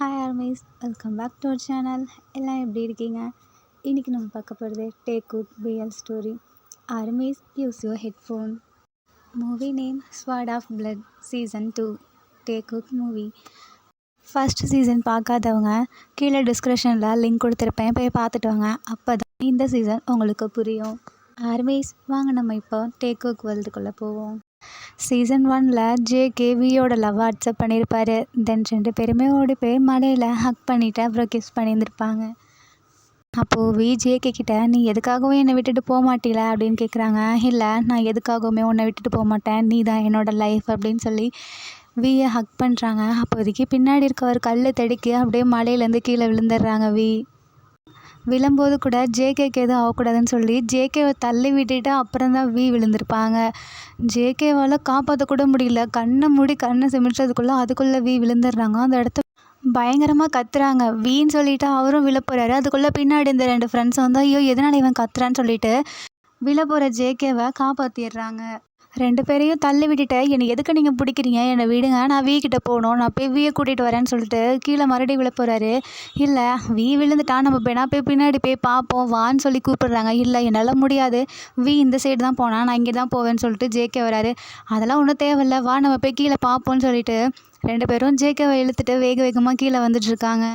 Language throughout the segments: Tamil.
Hi armies, welcome back to our channel. எல்லாம் எப்படி இருக்கீங்க? இன்றைக்கி நம்ம பார்க்க போகிறது டேக் குட் BL story. Armies, use your headphone. Movie name swat of blood season 2 டேக் குட் மூவி. ஃபர்ஸ்ட் சீசன் பார்க்காதவங்க கீழே டிஸ்கிரிப்ஷனில் லிங்க் கொடுத்துருப்பேன், போய் பார்த்துட்டு வாங்க. அப்போ தான் இந்த சீசன் உங்களுக்கு புரியும். ஆர்மீஸ், வாங்க நம்ம இப்போ டேக் குக் வேர்ல்டுக்குள்ளே போவோம். சீசன் 1ல் ஜேகே வியோட லவ் அக்செப்ட் பண்ணியிருப்பாரு. தென் 2 பேருமே ஓடி போய் மலையில் ஹக் பண்ணிவிட்டு அப்புறம் கிஸ் பண்ணியிருந்திருப்பாங்க. அப்போது வி ஜேகே கிட்ட, நீ எதுக்காகவும் என்னை விட்டுட்டு போக மாட்டீல அப்படின்னு கேட்குறாங்க. இல்லை, நான் எதுக்காகவுமே உன்னை விட்டுட்டு போக மாட்டேன், நீ தான் என்னோட லைஃப் அப்படின்னு சொல்லி வியை ஹக் பண்ணுறாங்க. அப்போதைக்கு பின்னாடி இருக்க ஒரு கல் தடுக்கி அப்படியே மலையிலேருந்து கீழே விழுந்துடுறாங்க. விழும்போது கூட ஜேகேக்கு எதுவும் ஆகக்கூடாதுன்னு சொல்லி ஜேகேவை தள்ளி விட்டுட்டு அப்புறம் தான் விழுந்திருப்பாங்க. ஜேகேவால் காப்பாற்றக்கூட முடியல. கண்ணை சிமிட்டுறதுக்குள்ளே அதுக்குள்ளே விழுந்துடுறாங்க. அந்த இடத்த பயங்கரமாக கத்துறாங்க. வீன்னு சொல்லிட்டு அவரும் விழ போகிறாரு. அதுக்குள்ளே பின்னாடி இந்த 2 ஃப்ரெண்ட்ஸ் வந்து, ஐயோ எதனால் இவன் கத்துறான்னு சொல்லிட்டு விழ போகிற ஜேகேவை காப்பாற்றிடுறாங்க. 2 பேரையும் தள்ளி விட்டுட்டு, என்னை எதுக்கு நீங்கள் பிடிக்கிறீங்க, என்னை விடுங்க, நான் கிட்ட போகணும், நான் போய் வியை கூட்டிகிட்டு வரேன்னு சொல்லிட்டு கீழே மறுபடியும் விழ போகிறாரு. இல்லை, விழுந்துட்டா நம்ம போய் பின்னாடி போய் பார்ப்போம் வான்னு சொல்லி கூப்பிடுறாங்க. இல்லை, என்னால் முடியாது, இந்த சைடு தான் போனால், நான் இங்கே தான் போவேன்னு சொல்லிட்டு ஜேகே வராரு. அதெல்லாம் ஒன்றும் தேவையில்லை, வா நம்ம போய் கீழே பார்ப்போம்னு சொல்லிட்டு 2 பேரும் ஜேகேவை இழுத்துட்டு வேகமாக கீழே வந்துட்டுருக்காங்க.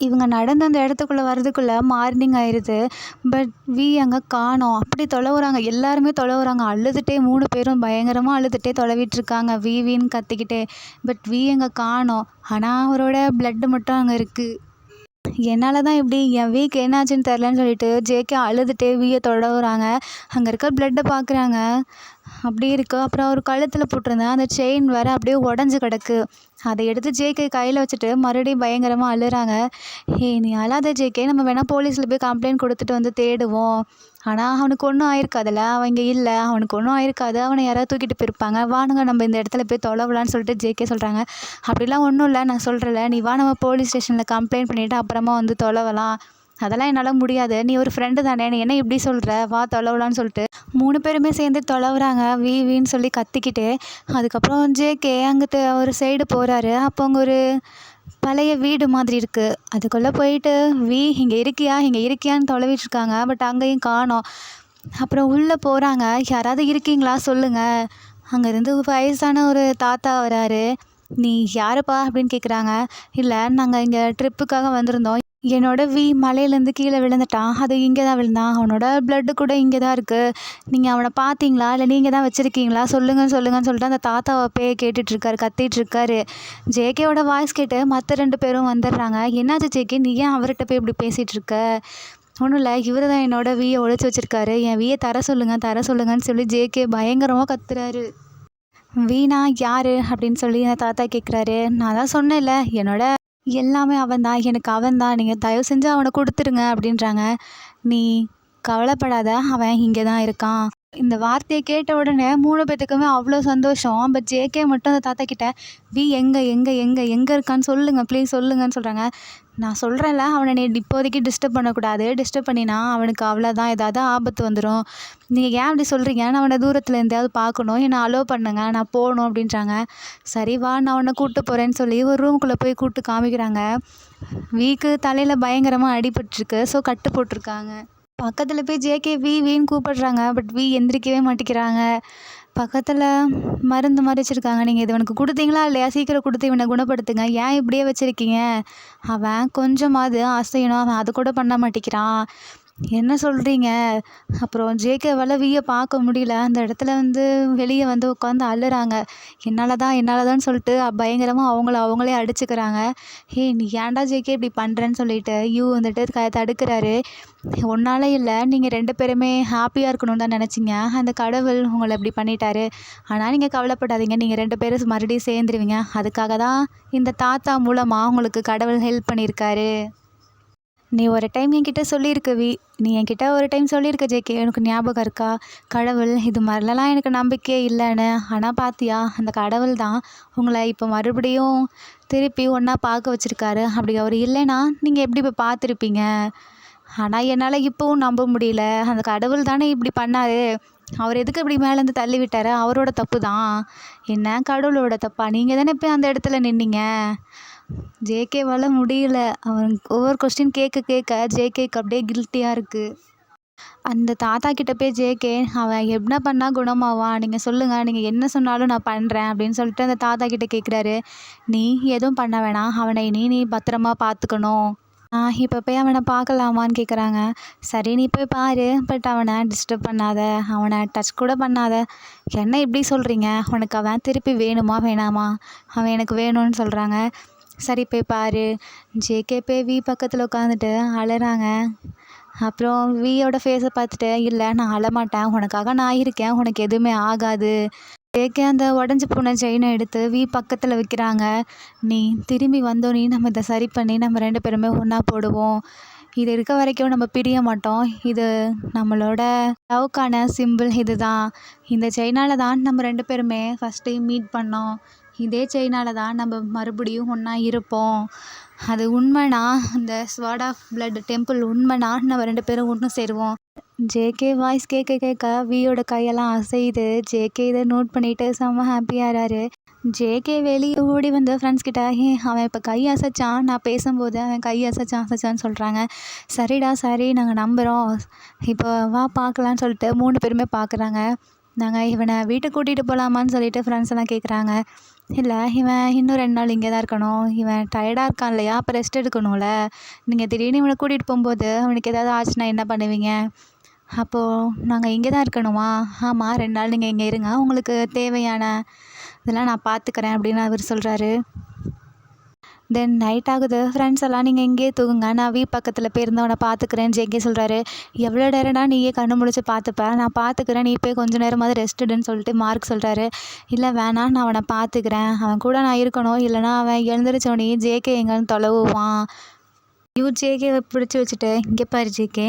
இவங்க நடந்து அந்த இடத்துக்குள்ளே வர்றதுக்குள்ளே மார்னிங் ஆயிடுது. பட் அங்கே காணோம். அப்படி தொலைவுறாங்க, எல்லாருமே தொலைவுறாங்க. அழுதுகிட்டே 3 பேரும் பயங்கரமாக அழுதுகிட்டே தொலைவிட்டுருக்காங்க, வீன்னு கத்திக்கிட்டே. பட் அங்கே காணோம். ஆனால் அவரோட பிளட்டு மட்டும் அங்கே இருக்குது. என்னால் தான் இப்படி என் என்னாச்சுன்னு தெரிலன்னு சொல்லிட்டு ஜேகே அழுதுகிட்டே தொலைவுறாங்க. அங்கே இருக்க பிளட்டை பார்க்குறாங்க. அப்படி இருக்குது. அப்புறம் அவர் கழுத்தில் போட்டிருந்தேன் அந்த செயின் வேறு அப்படியே உடஞ்சி கிடக்கு. அதை எடுத்து ஜேகே கையில் வச்சுட்டு மறுபடியும் பயங்கரமாக அழுறாங்க. நீ அழாத ஜேகே, நம்ம வேணால் போலீஸில் போய் கம்ப்ளைண்ட் கொடுத்துட்டு வந்து தேடுவோம். ஆனால் அவனுக்கு ஒன்றும் ஆயிருக்காதுல்ல, அவங்க இல்லை, அவனுக்கு ஒன்றும் ஆயிருக்காது, அவனை யாராவது தூக்கிட்டு போயிருப்பாங்க, வானுங்க நம்ம இந்த இடத்துல போய் தொலைவலான்னு சொல்லிட்டு ஜேகே சொல்கிறாங்க. அப்படிலாம் ஒன்றும் இல்லை, நான் சொல்கிறேன்ல, நீ வா நம்ம போலீஸ் ஸ்டேஷனில் கம்ப்ளைண்ட் பண்ணிவிட்டு அப்புறமா வந்து தொலைவலாம். அதெல்லாம் என்னால் முடியாது, நீ ஒரு ஃப்ரெண்டு தானே, நீ என்ன இப்படி சொல்கிற, வா தொலைவலான்னு சொல்லிட்டு 3 பேருமே சேர்ந்து தொலைவுறாங்க வீன்னு சொல்லி கத்திக்கிட்டு. அதுக்கப்புறம் ஜேகே அங்கிட்டு ஒரு சைடு போகிறாரு. அப்போ அங்கே ஒரு பழைய வீடு மாதிரி இருக்குது. அதுக்குள்ளே போயிட்டு இங்கே இருக்கியான்னு தொலைவிட்டுருக்காங்க. பட் அங்கேயும் காணோம். அப்புறம் உள்ளே போகிறாங்க. யாராவது இருக்கீங்களா சொல்லுங்கள். அங்கேருந்து வயசான ஒரு தாத்தா வராரு. நீ யாருப்பா அப்படின்னு கேட்குறாங்க. இல்லை, நாங்கள் இங்கே ட்ரிப்புக்காக வந்திருந்தோம். என்னோட மலையிலேருந்து கீழே விழுந்துட்டான், அது இங்கே தான் விழுந்தான், அவனோட பிளட்டு கூட இங்கே தான் இருக்குது, நீங்கள் அவனை பார்த்தீங்களா, இல்லை நீங்கள் தான் வச்சுருக்கீங்களா, சொல்லுங்கன்னு சொல்லிட்டு அந்த தாத்தாவை போய் கேட்டுட்ருக்காரு, கத்திகிட்ருக்காரு. ஜேகேவோட வாய்ஸ் கேட்டு மற்ற 2 பேரும் வந்துடுறாங்க. என்னாச்சு ஜேகே, நீ ஏன் அவர்கிட்ட போய் இப்படி பேசிகிட்ருக்க? ஒன்றும் இல்லை, இவர் தான் என்னோட ஒழிச்சு வச்சுருக்காரு, என் தர சொல்லுங்கன்னு சொல்லி ஜேகே பயங்கரமாக கத்துறாரு. வீணா யார் அப்படின்னு சொல்லி அந்த தாத்தா கேட்குறாரு. நான் தான் சொன்னேன்ல, என்னோட எல்லாமே அவன்தான், எனக்கு அவன்தான், நீங்கள் தயவு செஞ்சு அவனை கொடுத்துருங்க அப்படின்றாங்க. நீ கவலைப்படாத, அவன் இங்கே தான் இருக்கான். இந்த வார்த்தையை கேட்ட உடனே 3 பேத்துக்குமே அவ்வளோ சந்தோஷம். பட் ஜேகே மட்டும் அந்த தாத்தா கிட்ட, எங்கே இருக்கான்னு சொல்லுங்கள், ப்ளீஸ் சொல்லுங்கன்னு சொல்கிறாங்க. நான் சொல்கிறேன்ல, அவனை நீ இப்போதைக்கு டிஸ்டர்ப் பண்ணக்கூடாது, டிஸ்டர்ப் பண்ணினா அவனுக்கு அவ்வளோதான், ஏதாவது ஆபத்து வந்துடும். நீங்கள் ஏன் அப்படி சொல்கிறீங்க, நான் அவனை தூரத்தில் எந்தையாவது பார்க்கணும், என்னை அலோவ் பண்ணுங்க, நான் போகணும் அப்படின்றாங்க. சரி வா, நான் அவனை கூப்பிட்டு போகிறேன்னு சொல்லி ஒரு ரூமுக்குள்ளே போய் கூப்பிட்டு காமிக்கிறாங்க. தலையில் பயங்கரமாக அடிபட்டுருக்கு. ஸோ கட்டு போட்டிருக்காங்க. பக்கத்தில் போய் ஜேகே வீன்னு கூப்பிடுறாங்க. பட் எந்திரிக்கவே மாட்டேங்கிறாங்க. பக்கத்தில் மருந்து மாதிரி வச்சுருக்காங்க. நீங்கள் இது இவனுக்கு கொடுத்தீங்களா இல்லையா, சீக்கிரம் கொடுத்து இவனை குணப்படுத்துங்க, ஏன் இப்படியே வச்சுருக்கீங்க, அவன் கொஞ்சமாவது அசையணும், அவன் அது கூட பண்ண மாட்டேங்கிறான், என்ன சொல்கிறீங்க? அப்புறம் ஜேகேவால் பார்க்க முடியல. அந்த இடத்துல வெளியே உட்காந்து அழுறாங்க. என்னால் தான் சொல்லிட்டு பயங்கரமாக அவங்களே அடிச்சுக்கிறாங்க. நீ ஏன்டா ஜேகே இப்படி பண்ணுறேன்னு சொல்லிட்டு தடுக்கிறாரு. ஒன்றால் இல்லை, நீங்கள் 2 பேருமே ஹாப்பியாக இருக்கணும்னு தான் நினச்சிங்க, அந்த கடவுள் உங்களை இப்படி பண்ணிட்டாரு. ஆனால் நீங்கள் கவலைப்படாதீங்க, நீங்கள் 2 பேரும் மறுபடியும் சேர்ந்துருவீங்க. அதுக்காக தான் இந்த தாத்தா மூலமாக உங்களுக்கு கடவுள் ஹெல்ப் பண்ணியிருக்காரு. நீ ஒரு டைம் என்கிட்ட சொல்லியிருக்க நீ என்கிட்ட ஒரு டைம் சொல்லியிருக்க ஜேகே, எனக்கு ஞாபகம் இருக்கா, கடவுள் இது மாதிரிலாம் எனக்கு நம்பிக்கையே இல்லைன்னு. ஆனால் பார்த்தியா, அந்த கடவுள் தான் உங்களை இப்போ மறுபடியும் திருப்பி ஒன்றா பார்க்க வச்சுருக்காரு. அப்படி அவர் இல்லைன்னா நீங்கள் எப்படி இப்போ பார்த்துருப்பீங்க? ஆனால் என்னால் இப்போவும் நம்ப முடியல, அந்த கடவுள் தானே இப்படி பண்ணார், அவர் எதுக்கு இப்படி மேலேருந்து தள்ளி விட்டார், அவரோட தப்பு தான். என்ன கடவுளோட தப்பா? நீங்கள் தானே போய் அந்த இடத்துல நின்னீங்க. ஜேகேவால் முடியல. அவன் ஒவ்வொரு கொஸ்டின் கேட்க கேட்க ஜேகேக்கு அப்படியே கில்ட்டியாக இருக்குது. அந்த தாத்தா கிட்ட போய் ஜேகே, அவன் என்ன பண்ணால் குணமாவான், நீங்கள் சொல்லுங்கள், நீங்கள் என்ன சொன்னாலும் நான் பண்ணுறேன் அப்படின்னு சொல்லிட்டு அந்த தாத்தா கிட்ட கேட்குறாரு. நீ எதுவும் பண்ண வேணாம், அவனை நீ பத்திரமா பார்த்துக்கணும். இப்போ போய் அவனை பார்க்கலாமான்னு கேட்குறாங்க. சரி நீ போய் பாரு, பட் அவனை டிஸ்டர்ப் பண்ணாத, அவனை டச் கூட பண்ணாத. என்ன இப்படி சொல்கிறீங்க, உனக்கு அவன் திருப்பி வேணுமா வேணாமா? அவன் எனக்கு வேணும்னு சொல்கிறாங்க. சரி போய் பாரு. ஜேகே போய் வி பக்கத்தில் உட்காந்துட்டு அழுறாங்க. அப்புறம் வியோட ஃபேஸை பார்த்துட்டு, இல்லை நான் அழமாட்டேன், உனக்காக நான் இருக்கேன், உனக்கு எதுவுமே ஆகாது. ஜேகே அந்த உடஞ்சி போன செயினை எடுத்து வி பக்கத்தில் வைக்கிறாங்க. நீ திரும்பி வந்தோன்னே நம்ம இதை சரி பண்ணி நம்ம 2 பேருமே ஒன்றா போடுவோம். இது இருக்க வரைக்கும் நம்ம பிரிய மாட்டோம். இது நம்மளோட லவ்க்கான சிம்பிள் இது தான். இந்த செயினால் தான் நம்ம 2 பேருமே ஃபஸ்ட் டைம் மீட் பண்ணோம். இதே செயினால் தான் நம்ம மறுபடியும் ஒன்றா இருப்போம். அது உண்மைனா, அந்த ஸ்வார்ட் ஆஃப் பிளட் டெம்பிள் உண்மைனா நம்ம 2 பேரும் ஒன்று சேருவோம். ஜேகே வாய்ஸ் கேட்க கேட்க வியோட கையெல்லாம் அசையுது. ஜேகே இதை நோட் பண்ணிவிட்டு செம்ம ஹாப்பியாகிறாரு. ஜேகே வெளியே ஓடி வந்து ஃப்ரெண்ட்ஸ் கிட்ட, அவன் இப்போ கை அசைச்சான், நான் பேசும்போது அவன் கை அசைச்சான்னு சொல்கிறாங்க. சரிடா சரி, நாங்கள் நம்புகிறோம், இப்போ வா பார்க்கலான்னு சொல்லிட்டு 3 பேருமே பார்க்குறாங்க. நாங்கள் இவனை வீட்டுக்கு கூட்டிகிட்டு போகலாமான்னு சொல்லிட்டு ஃப்ரெண்ட்ஸ் எல்லாம் கேட்குறாங்க. இல்லை, இவன் இன்னும் 2 நாள் இங்கே தான் இருக்கணும், இவன் டயர்டாக இருக்கான் இல்லையா, அப்போ ரெஸ்ட் எடுக்கணும்ல. நீங்கள் திடீர்னு இவனை கூட்டிகிட்டு போகும்போது அவனுக்கு ஏதாவது ஆச்சுன்னா என்ன பண்ணுவீங்க? அப்போது நாங்கள் இங்கே தான் இருக்கணுமா? ஆமாம், 2 நாள் நீங்கள் இங்கே இருங்க, உங்களுக்கு தேவையான இதெல்லாம் நான் பார்த்துக்கிறேன் அப்படின்னு அவர் சொல்கிறாரு. தென் நைட் ஆகுது. ஃப்ரெண்ட்ஸ் எல்லாம் நீங்கள் இங்கேயே தூங்குங்க, நான் வி பக்கத்தில் போய் இருந்தவனை பார்த்துக்கிறேன்னு ஜேகே சொல்கிறாரு. எவ்வளோ நேரம்டா நீயே கண்ணு முழிச்சு பார்த்துப்பேன், நான் பார்த்துக்கிறேன், நீ போய் கொஞ்சம் நேரமாவது ரெஸ்ட்டுடுன்னு சொல்லிட்டு மார்க் சொல்கிறாரு. இல்லை வேணாம், நான் அவனை பார்த்துக்கிறேன், அவன் கூட நான் இருக்கணும், இல்லைனா அவன் எழுந்திரிச்சோடனே ஜேகே எங்கேன்னு தொலைவுவான். ஜேகேவை பிடிச்சி வச்சுட்டு, இங்கே பாரு ஜேகே,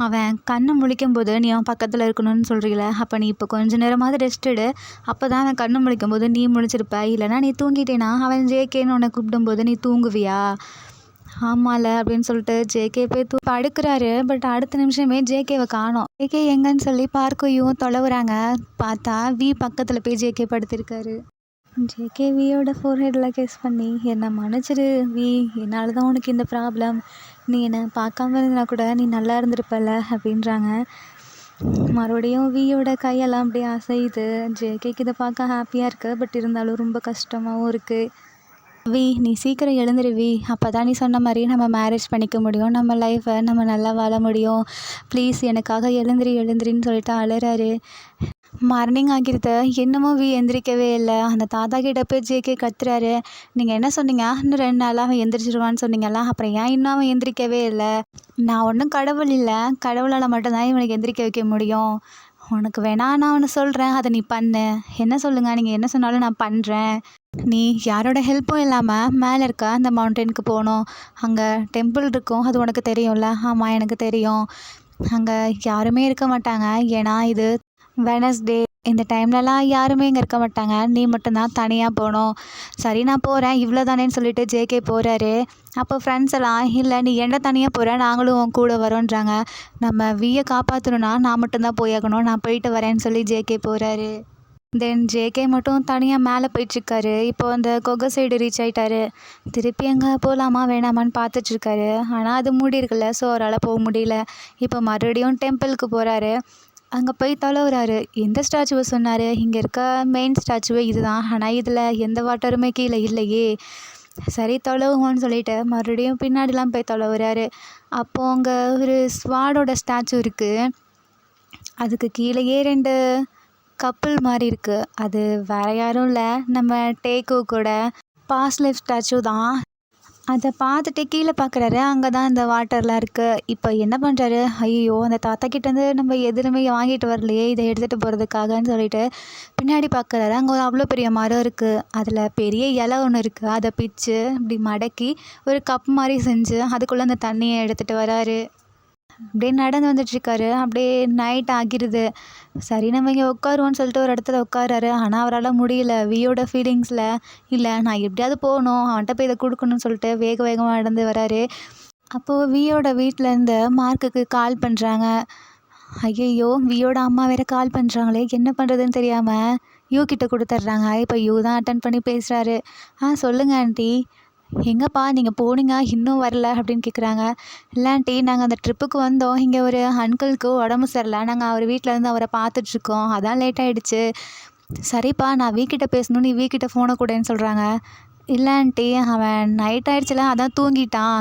அவன் கண்ணை முழிக்கும்போது நீ அவன் பக்கத்தில் இருக்கணும்னு சொல்கிறீங்கள, அப்போ நீ இப்போ கொஞ்சம் நேரமாவது ரெஸ்ட் எடு, அப்போ தான் அவன் கண்ணை முழிக்கும்போது நீ முழிச்சிருப்ப, இல்லைனா நீ தூங்கிட்டேன்னா அவன் ஜேகேன்னு உன்னை கூப்பிடும்போது நீ தூங்குவியா? ஆமால அப்படின்னு சொல்லிட்டு ஜேகே போய் படுக்கிறாரு. பட் அடுத்த நிமிஷமே ஜேகேவை காணோம். ஜேகே எங்கன்னு சொல்லி பார்க்கையும் தொலைவுறாங்க. பார்த்தா வி பக்கத்தில் போய் ஜேகே படுத்திருக்காரு. ஜேகே வியோட ஃபோர்ஹெட்டில் கிஸ் பண்ணி, என்னை மன்னிச்சிரு வி, என்னால் தான் உனக்கு இந்த ப்ராப்ளம், நீ என்னை பார்க்காம இருந்தா கூட நீ நல்லா இருந்திருப்பல அப்படின்றாங்க. மறுபடியும் வியோட கையெல்லாம் அப்படியே அசையுது. ஜேகேக்கு இதை பார்க்க ஹாப்பியாக இருக்குது, பட் இருந்தாலும் ரொம்ப கஷ்டமாகவும் இருக்குது. வி நீ சீக்கிரம் எழுந்துரு வி, அப்போ தான் நீ சொன்ன மாதிரி நம்ம மேரேஜ் பண்ணிக்க முடியும், நம்ம லைஃப்பை நம்ம நல்லா வாழ முடியும், ப்ளீஸ் எனக்காக எழுந்திரின்னு சொல்லிட்டு அழுறாரு. மார்னிங் ஆகிருது. இன்னமும் வி எந்திரிக்கவே இல்லை. அந்த தாத்தா கிட்ட போய் ஜேகே கத்துறாரு. நீங்கள் என்ன சொன்னீங்க, இன்னும் 2 நாளாக அவன் எந்திரிச்சிருவான்னு சொன்னீங்களா, அப்புறம் ஏன் இன்னும் அவன் எந்திரிக்கவே இல்லை? நான் ஒன்றும் கடவுள் இல்லை, கடவுளால் மட்டும்தான் இவனுக்கு எந்திரிக்க வைக்க முடியும். உனக்கு வேணா நான் ஒன்று சொல்கிறேன், அதை நீ பண்ணு. என்ன சொல்லுங்கள், நீங்கள் என்ன சொன்னாலும் நான் பண்ணுறேன். நீ யாரோட ஹெல்ப்பும் இல்லாமல் மேலே இருக்க அந்த மவுண்டனுக்கு போகணும். அங்கே டெம்பிள் இருக்கும், அது உனக்கு தெரியும்ல? ஆமாம் எனக்கு தெரியும். அங்கே யாருமே இருக்க மாட்டாங்க, ஏன்னா இது வெனஸ்டே, இந்த டைம்லலாம் யாருமே இங்கே இருக்க மாட்டாங்க, நீ மட்டும்தான் தனியாக போகணும். சரி நான் போகிறேன், இவ்வளோ தானேன்னு சொல்லிட்டு ஜேகே போகிறாரு. அப்போ ஃப்ரெண்ட்ஸ் எல்லாம், இல்லை நீ என்ன தனியாக போகிற, நாங்களும் உன் கூட வரோன்றாங்க. நம்ம வியை காப்பாற்றணுன்னா நான் மட்டும்தான் போயாகணும், நான் போயிட்டு வரேன்னு சொல்லி ஜேகே போகிறாரு. தென் ஜேகே மட்டும் தனியாக மேலே போயிட்டுருக்காரு. இப்போ அந்த கொகை சைடு ரீச் ஆகிட்டாரு. திருப்பி அங்கே போகலாமா வேணாமான்னு பார்த்துட்ருக்காரு. ஆனால் அது மூடி இருக்குல்ல, ஸோ அவரால் போக முடியல. இப்போ மறுபடியும் டெம்பிளுக்கு போகிறாரு. அங்கே போய் தொலைவுறாரு. எந்த ஸ்டாச்சுவை சொன்னார், இங்கே இருக்க மெயின் ஸ்டாச்சுவே இதுதான், ஆனால் இதில் எந்த வாட்டருமே கீழே இல்லையே. சரி தொலைவுவோன்னு சொல்லிட்டு மறுபடியும் பின்னாடிலாம் போய் தொலைவுறாரு. அப்போது அங்கே ஒரு ஸ்வாடோட ஸ்டாச்சு இருக்குது. அதுக்கு கீழேயே 2 கப்புள் மாதிரி இருக்குது. அது வேறு யாரும் இல்லை, நம்ம டேக்கூட பாஸ்ட் லைஃப் ஸ்டாச்சு தான். அதை பார்த்துட்டு கீழே பார்க்குறாரு. அங்கே தான் இந்த வாட்டர்லாம் இருக்குது. இப்போ என்ன பண்ணுறாரு, ஐயோ அந்த தாத்தா கிட்டேருந்து நம்ம எதுவுமே வாங்கிட்டு வரலையே, இதை எடுத்துகிட்டு போகிறதுக்காகன்னு சொல்லிட்டு பின்னாடி பார்க்குறாரு. அங்கே ஒரு அவ்வளோ பெரிய மரம் இருக்குது. அதில் பெரிய இலை ஒன்று இருக்குது. அதை பிச்சு இப்படி மடக்கி ஒரு கப் மாதிரி செஞ்சு அதுக்குள்ளே அந்த தண்ணியை எடுத்துகிட்டு வராரு. அப்படியே நடந்து வந்துட்டுருக்காரு. அப்படியே நைட் ஆகிடுது. சரி நம்ம இங்கே உட்காருவோன்னு சொல்லிட்டு ஒரு இடத்துல உட்காராரு. ஆனால் அவரால் முடியல. வியோட ஃபீலிங்ஸில், இல்லை நான் எப்படியாவது போகணும், அவன்கிட்ட போய் இதை கொடுக்கணும்னு சொல்லிட்டு வேகமாக நடந்து வராரு. அப்போது வியோட வீட்டிலேருந்து மார்க்குக்கு கால் பண்ணுறாங்க. ஐயையோ, வியோட அம்மா வேறு கால் பண்ணுறாங்களே, என்ன பண்ணுறதுன்னு தெரியாமல் யூ கிட்ட கொடுத்துட்றாங்க. இப்போ யூ தான் அட்டன் பண்ணி பேசுகிறாரு. சொல்லுங்கள் ஆண்டி, எங்கப்பா நீங்கள் போனீங்க இன்னும் வரல அப்படின்னு கேட்குறாங்க. இல்லை ஆண்டி, நாங்கள் அந்த ட்ரிப்புக்கு வந்தோம், இங்கே ஒரு அங்கிளுக்கு உடம்பு சரியில்லை, நாங்கள் அவர் வீட்டில் இருந்து அவரை பார்த்துட்ருக்கோம், அதான் லேட் ஆகிடுச்சு. சரிப்பா, நான் வீக்கிட்ட பேசணும், நீ வீக்கிட்ட ஃபோனை கூடன்னு சொல்கிறாங்க. இல்லை ஆண்டி, அவன் நைட் ஆகிடுச்சுல அதான் தூங்கிட்டான்.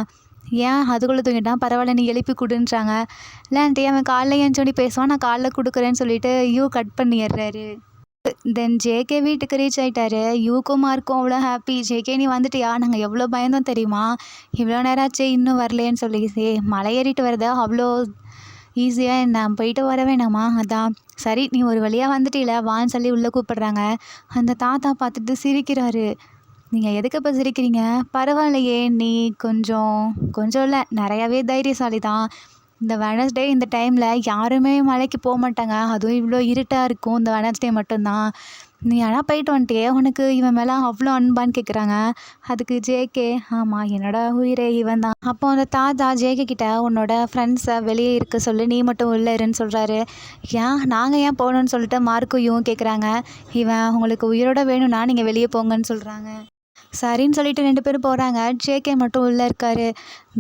ஏன் அதுக்குள்ளே தூங்கிட்டான், பரவாயில்ல நீ எழுப்பி கொடுன்றாங்க. இல்லை ஆண்டி, அவன் காலைல ஏஞ்சோடி பேசுவான், நான் காலைல கொடுக்குறேன்னு சொல்லிட்டு கட் பண்ணிடுறாரு. தென் ஜேகே வீட்டுக்கு ரீச் ஆகிட்டாரு. யூக்கும் மார்க்கும் அவ்வளோ ஹாப்பி. ஜேகே நீ வந்துட்டியா, நாங்கள் எவ்வளோ பயந்தோம் தெரியுமா, இவ்வளோ நேரம் ஆச்சு இன்னும் வரலேன்னு சொல்லி. மலை ஏறிட்டு வரதா அவ்வளோ ஈஸியாக நான் போயிட்டு வர வேணாமா, அதான். சரி நீ ஒரு வழியாக வந்துட்டீல வான்னு சொல்லி உள்ளே கூப்பிடுறாங்க. அந்த தாத்தா பார்த்துட்டு சிரிக்கிறாரு. நீங்கள் எதுக்கு இப்போ சிரிக்கிறீங்க, பரவாயில்லையே நீ கொஞ்சம் கொஞ்சம் இல்லை நிறையாவே தைரியசாலி தான். இந்த வெனஸ்டே இந்த டைமில் யாருமே மலைக்கு போக மாட்டாங்க, அதுவும் இவ்வளோ இருட்டாக இருக்கும் இந்த வெனஸ்டே மட்டும்தான். நீ ஆனால் போயிட்டு வந்துட்டியே, உனக்கு இவன் மேலே அவ்வளோ அன்பான்னு கேட்குறாங்க. அதுக்கு ஜேகே, ஆமாம் என்னோட உயிரே இவன் தான். அப்போ அந்த தாத்தா ஜேகே கிட்ட உன்னோட ஃப்ரெண்ட்ஸை வெளியே இருக்க சொல்லி நீ மட்டும் உள்ளே இருன்னு சொல்கிறாரு. ஏன் நாங்கள் ஏன் போகணுன்னு சொல்லிட்டு மார்க்கையும் கேட்குறாங்க. இவன் உங்களுக்கு உயிரோட வேணும்னா நீங்கள் வெளியே போங்கன்னு சொல்கிறாங்க. சரின்னு சொல்லிட்டு 2 பேரும் போகிறாங்க. ஜேகே மட்டும் உள்ளே இருக்காரு.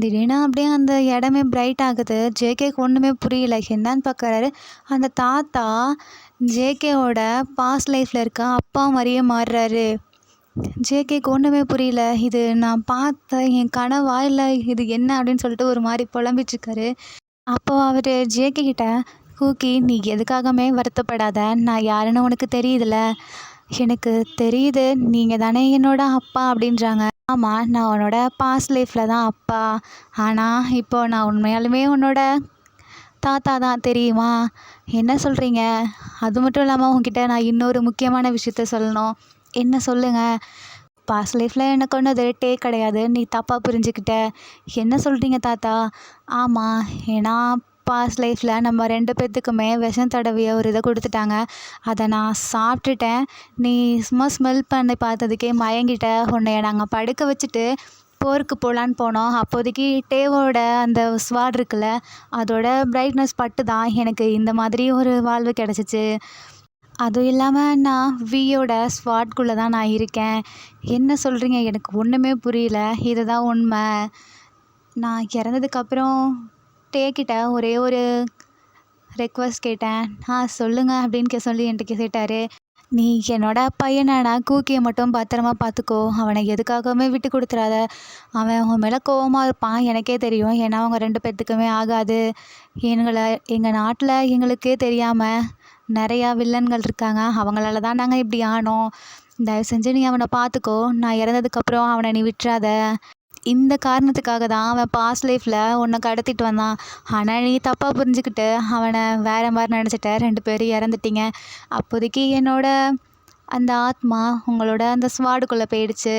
திடீர்னு அப்படியே அந்த இடமே பிரைட் ஆகுது. ஜேகேக்கு ஒன்றுமே புரியல, என்னன்னு பார்க்குறாரு. அந்த தாத்தா ஜேகேவோட பாஸ்ட் லைஃப்பில் இருக்க அப்பா மாதிரியே மாறுறாரு. ஜேகேக்கு ஒன்றுமே புரியல, இது நான் பார்த்த என் கனவா இல்லை இது என்ன அப்படின்னு சொல்லிட்டு ஒரு மாதிரி புலம்பிட்டுருக்காரு. அப்போது அவர் ஜேகே கிட்ட, கூக்கி நீ எதுக்காகவுமே வருத்தப்படாத, நான் யாருன்னு உனக்கு தெரியுதுல்ல, எனக்கு தெரியுது நீங்கள் தானே என்னோட அப்பா அப்படின்றாங்க. ஆமாம், நான் உன்னோட பாஸ்ட் லைஃப்பில் தான் அப்பா, ஆனால் இப்போது நான் உண்மையாலுமே உன்னோட தாத்தா தான் தெரியுமா. என்ன சொல்கிறீங்க, அது மட்டும் இல்லாமல் உங்ககிட்ட நான் இன்னொரு முக்கியமான விஷயத்த சொல்லணும். என்ன சொல்லுங்கள். பாஸ்ட் லைஃப்பில் எனக்கு ஒன்று டே கிடையாது, நீ தப்பாக புரிஞ்சுக்கிட்ட. என்ன சொல்கிறீங்க தாத்தா. ஆமாம், ஏன்னா பாஸ்ட் லைஃப்பில் நம்ம 2 பேர்த்துக்குமே விஷம் தடவிய ஒரு இதை கொடுத்துட்டாங்க, அதை நான் சாப்பிட்டுட்டேன். நீ சும்மா ஸ்மெல் பண்ணி பார்த்ததுக்கே மயங்கிட்ட. உன்னைய நாங்கள் படுக்க வச்சுட்டு போருக்கு போகலான்னு போனோம். அப்போதைக்கு டேவோட அந்த ஸ்வாட் இருக்குல்ல, அதோட பிரைட்னஸ் பட்டு தான் எனக்கு இந்த மாதிரி ஒரு வாழ்வு கிடச்சிச்சு. அதுவும் இல்லாமல் நான் வியோட ஸ்வாட்குள்ளே தான் நான் இருக்கேன். என்ன சொல்கிறீங்க, எனக்கு ஒன்றுமே புரியல, இதுதான் உண்மை. நான் இறந்ததுக்கப்புறம் டேக்கிட்ட ஒரே ஒரு ரெக்வஸ்ட் கேட்டேன். சொல்லுங்கள் அப்படின்னு சொல்லி என்கிட்ட கேட்டார். நீ என்னோட பையனானா கூக்கியை மட்டும் பத்திரமா பார்த்துக்கோ, அவனை எதுக்காகவுமே விட்டு கொடுத்துறாத. அவன் உன் மேலே கோவமாக இருப்பான், எனக்கே தெரியும், ஏன்னா அவங்க 2 பேர்த்துக்குமே ஆகாது. எங்கள் நாட்டில் எங்களுக்கே தெரியாமல் நிறையா வில்லன்கள் இருக்காங்க, அவங்களால தான் நாங்கள் இப்படி ஆனோம். தயவு செஞ்சு நீ அவனை பார்த்துக்கோ, நான் இறந்ததுக்கப்புறம் அவனை நீ விட்டுறாத. இந்த காரணத்துக்காக தான் அவன் பாஸ்ட் லைஃப்பில் உன்னை கடத்திட்டு வந்தான், ஆனால் நீ தப்பாக புரிஞ்சுக்கிட்டு அவனை வேறு மாதிரி நினச்சிட்ட, 2 பேரும் இறந்துட்டீங்க. அப்போதைக்கு என்னோட அந்த ஆத்மா உங்களோட அந்த ஸ்வாடுக்குள்ளே போயிடுச்சு.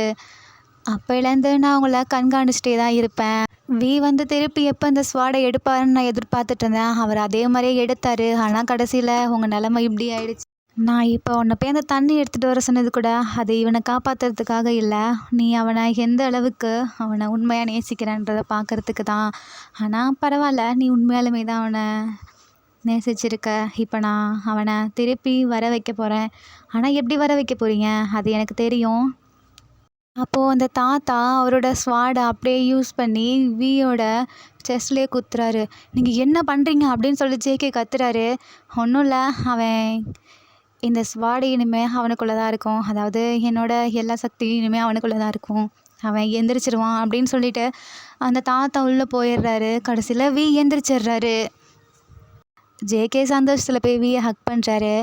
அப்போலேருந்து நான் உங்களை கண்காணிச்சிட்டே தான் இருப்பேன். திருப்பி எப்போ அந்த ஸ்வாடை எடுப்பாருன்னு நான் எதிர்பார்த்துட்டு இருந்தேன். அவர் அதே மாதிரியே எடுத்தார், ஆனால் கடைசியில் உங்கள் நிலமை இப்படி ஆயிடுச்சு. நான் இப்போ உன்னை போய் அந்த தண்ணி எடுத்துகிட்டு வர சொன்னது கூட அது இவனை காப்பாற்றுறதுக்காக இல்லை, நீ அவனை எந்த அளவுக்கு அவனை உண்மையாக நேசிக்கிறன்றதை பார்க்குறதுக்கு தான். ஆனால் பரவாயில்ல, நீ உண்மையாலுமே தான் அவனை நேசிச்சிருக்க. இப்போ நான் அவனை திருப்பி வர வைக்க போகிறேன். ஆனால் எப்படி வர வைக்க போகிறீங்க, அது எனக்கு தெரியும். அப்போது அந்த தாத்தா அவரோட ஸ்வாடை அப்படியே யூஸ் பண்ணி வியோட செஸ்ட்லேயே குத்துறாரு. நீங்கள் என்ன பண்ணுறீங்க அப்படின்னு சொல்லி ஜேகே கத்துறாரு. ஒன்றும் இல்லை, அவன் இந்த ஸ்வாடு இனிமேல் அவனுக்குள்ளே தான் இருக்கும், அதாவது என்னோட எல்லா சக்தியும் இனிமேல் அவனுக்குள்ளே தான் இருக்கும், அவன் எந்திரிச்சிருவான் அப்படின்னு சொல்லிட்டு அந்த தாத்தா உள்ளே போயிடுறாரு. கடைசியில் எந்திரிச்சிடுறாரு. ஜேகே சந்தோஷத்தில் போய் வியை ஹக் பண்ணுறாரு.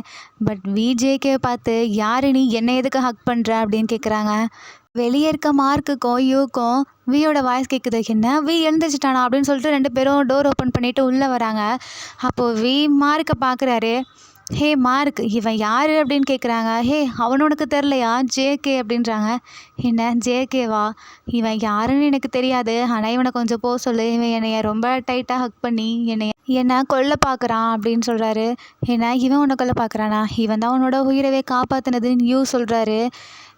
பட் ஜேகே பார்த்து, யார் நீ என்னை எதுக்கு ஹக் பண்ணுற அப்படின்னு கேட்குறாங்க. வெளியே இருக்க மார்க்குக்கும் யூக்கும் வியோட வாய்ஸ் கேட்குது. என்ன எழுந்திரிச்சிட்டானா அப்படின்னு சொல்லிட்டு 2 பேரும் டோர் ஓப்பன் பண்ணிவிட்டு உள்ளே வராங்க. அப்போது மார்க்கை பார்க்குறாரு. ஹே மார்க், இவன் யார் அப்படின்னு கேட்குறாங்க. ஹே அவன் உனக்கு தெரிலையா, ஜேகே அப்படின்றாங்க. என்ன ஜேகேவா, இவன் யாருன்னு எனக்கு தெரியாது, ஆனால் இவனை கொஞ்சம் போக சொல்லு, இவன் என்னைய ரொம்ப டைட்டாக ஹக் பண்ணி என்னை கொல்ல பார்க்குறான் அப்படின்னு சொல்கிறாரு. ஏன்னா இவன் உன்னை கொல்ல பார்க்குறானா, இவன் தான் உன்னோட உயிரவே காப்பாற்றினதுன்னு சொல்கிறாரு.